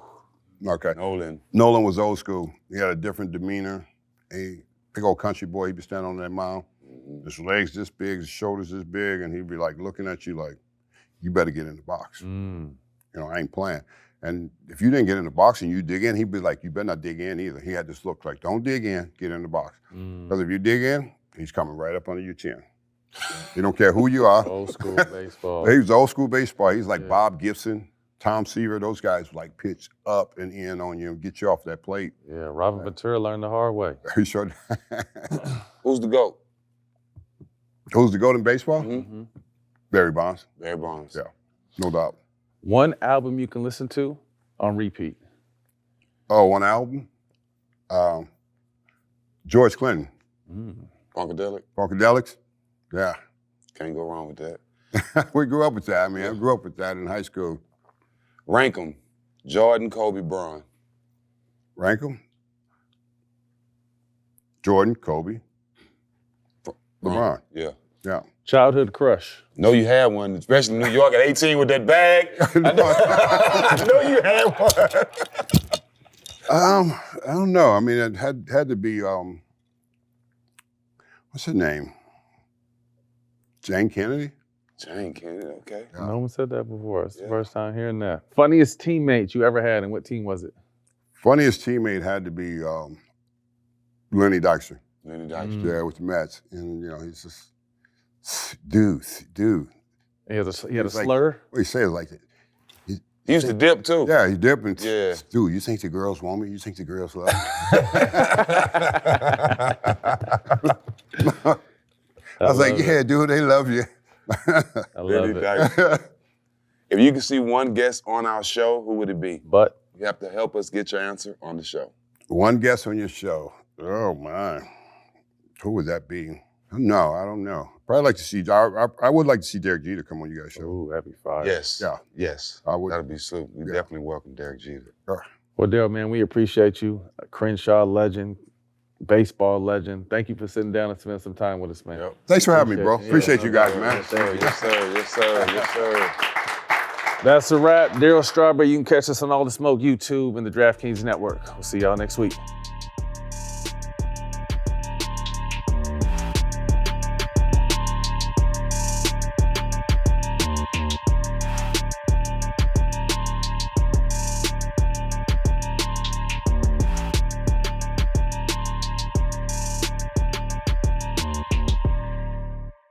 Okay. Nolan. Was old school. He had a different demeanor. A big old country boy. He'd be standing on that mound. His legs this big, his shoulders this big, and he'd be like looking at you like, you better get in the box. You know, I ain't playing. And if you didn't get in the box and you dig in, he'd be like, you better not dig in either. He had this look like, don't dig in, get in the box. Because if you dig in, he's coming right up under your chin. He don't care who you are. Old school baseball. He was old school baseball. He's like Bob Gibson, Tom Seaver. Those guys like pitch up and in on you and get you off that plate. Yeah, Robin Ventura learned the hard way. He sure. Who's the GOAT? Who's the GOAT in baseball? Barry Bonds. Barry Bonds. Yeah, no doubt. One album you can listen to on repeat. Oh, one album? George Clinton. Funkadelic. Funkadelics? Yeah. Can't go wrong with that. We grew up with that. I mean, I grew up with that in high school. Rank them. Jordan, Kobe, Bron. Rank them? Jordan, Kobe, LeBron. Yeah. Yeah. Childhood crush. Know you had one, especially in New York at 18 with that bag. I know you had one. I don't know. I mean, it had to be, what's her name? Jane Kennedy? Jane Kennedy, okay. Yeah. No one said that before. It's the first time hearing that. Funniest teammate you ever had, and what team was it? Funniest teammate had to be Lenny Dykstra. Lenny Dykstra. Yeah, with the Mets. And, you know, he's just, dude. He had a It's like- slur? What he says like that. He used to dip too. Yeah, he dipped and Yeah. dude, you think the girls want me? You think the girls love me? I was like, yeah, dude, they love you. I love Lenny it. Dykstra. If you could see one guest on our show, who would it be? But You have to help us get your answer on the show. One guest on your show. Oh, my. Who would that be? No, I don't know. Probably like to see, I would like to see Derek Jeter come on you guys' show. ooh, that'd be fire. Yes. Yeah. Yes. I would. That'd be so. We definitely welcome Derek Jeter. Well, Darryl, man, we appreciate you. A Crenshaw legend, baseball legend. Thank you for sitting down and spending some time with us, man. Yep. Thanks for having me, bro. Appreciate Appreciate you guys, man. Yes, sir. Yes, sir. Yes, sir. Yes, sir. That's a wrap. Darryl Strawberry, you can catch us on All the Smoke YouTube and the DraftKings Network. We'll see y'all next week.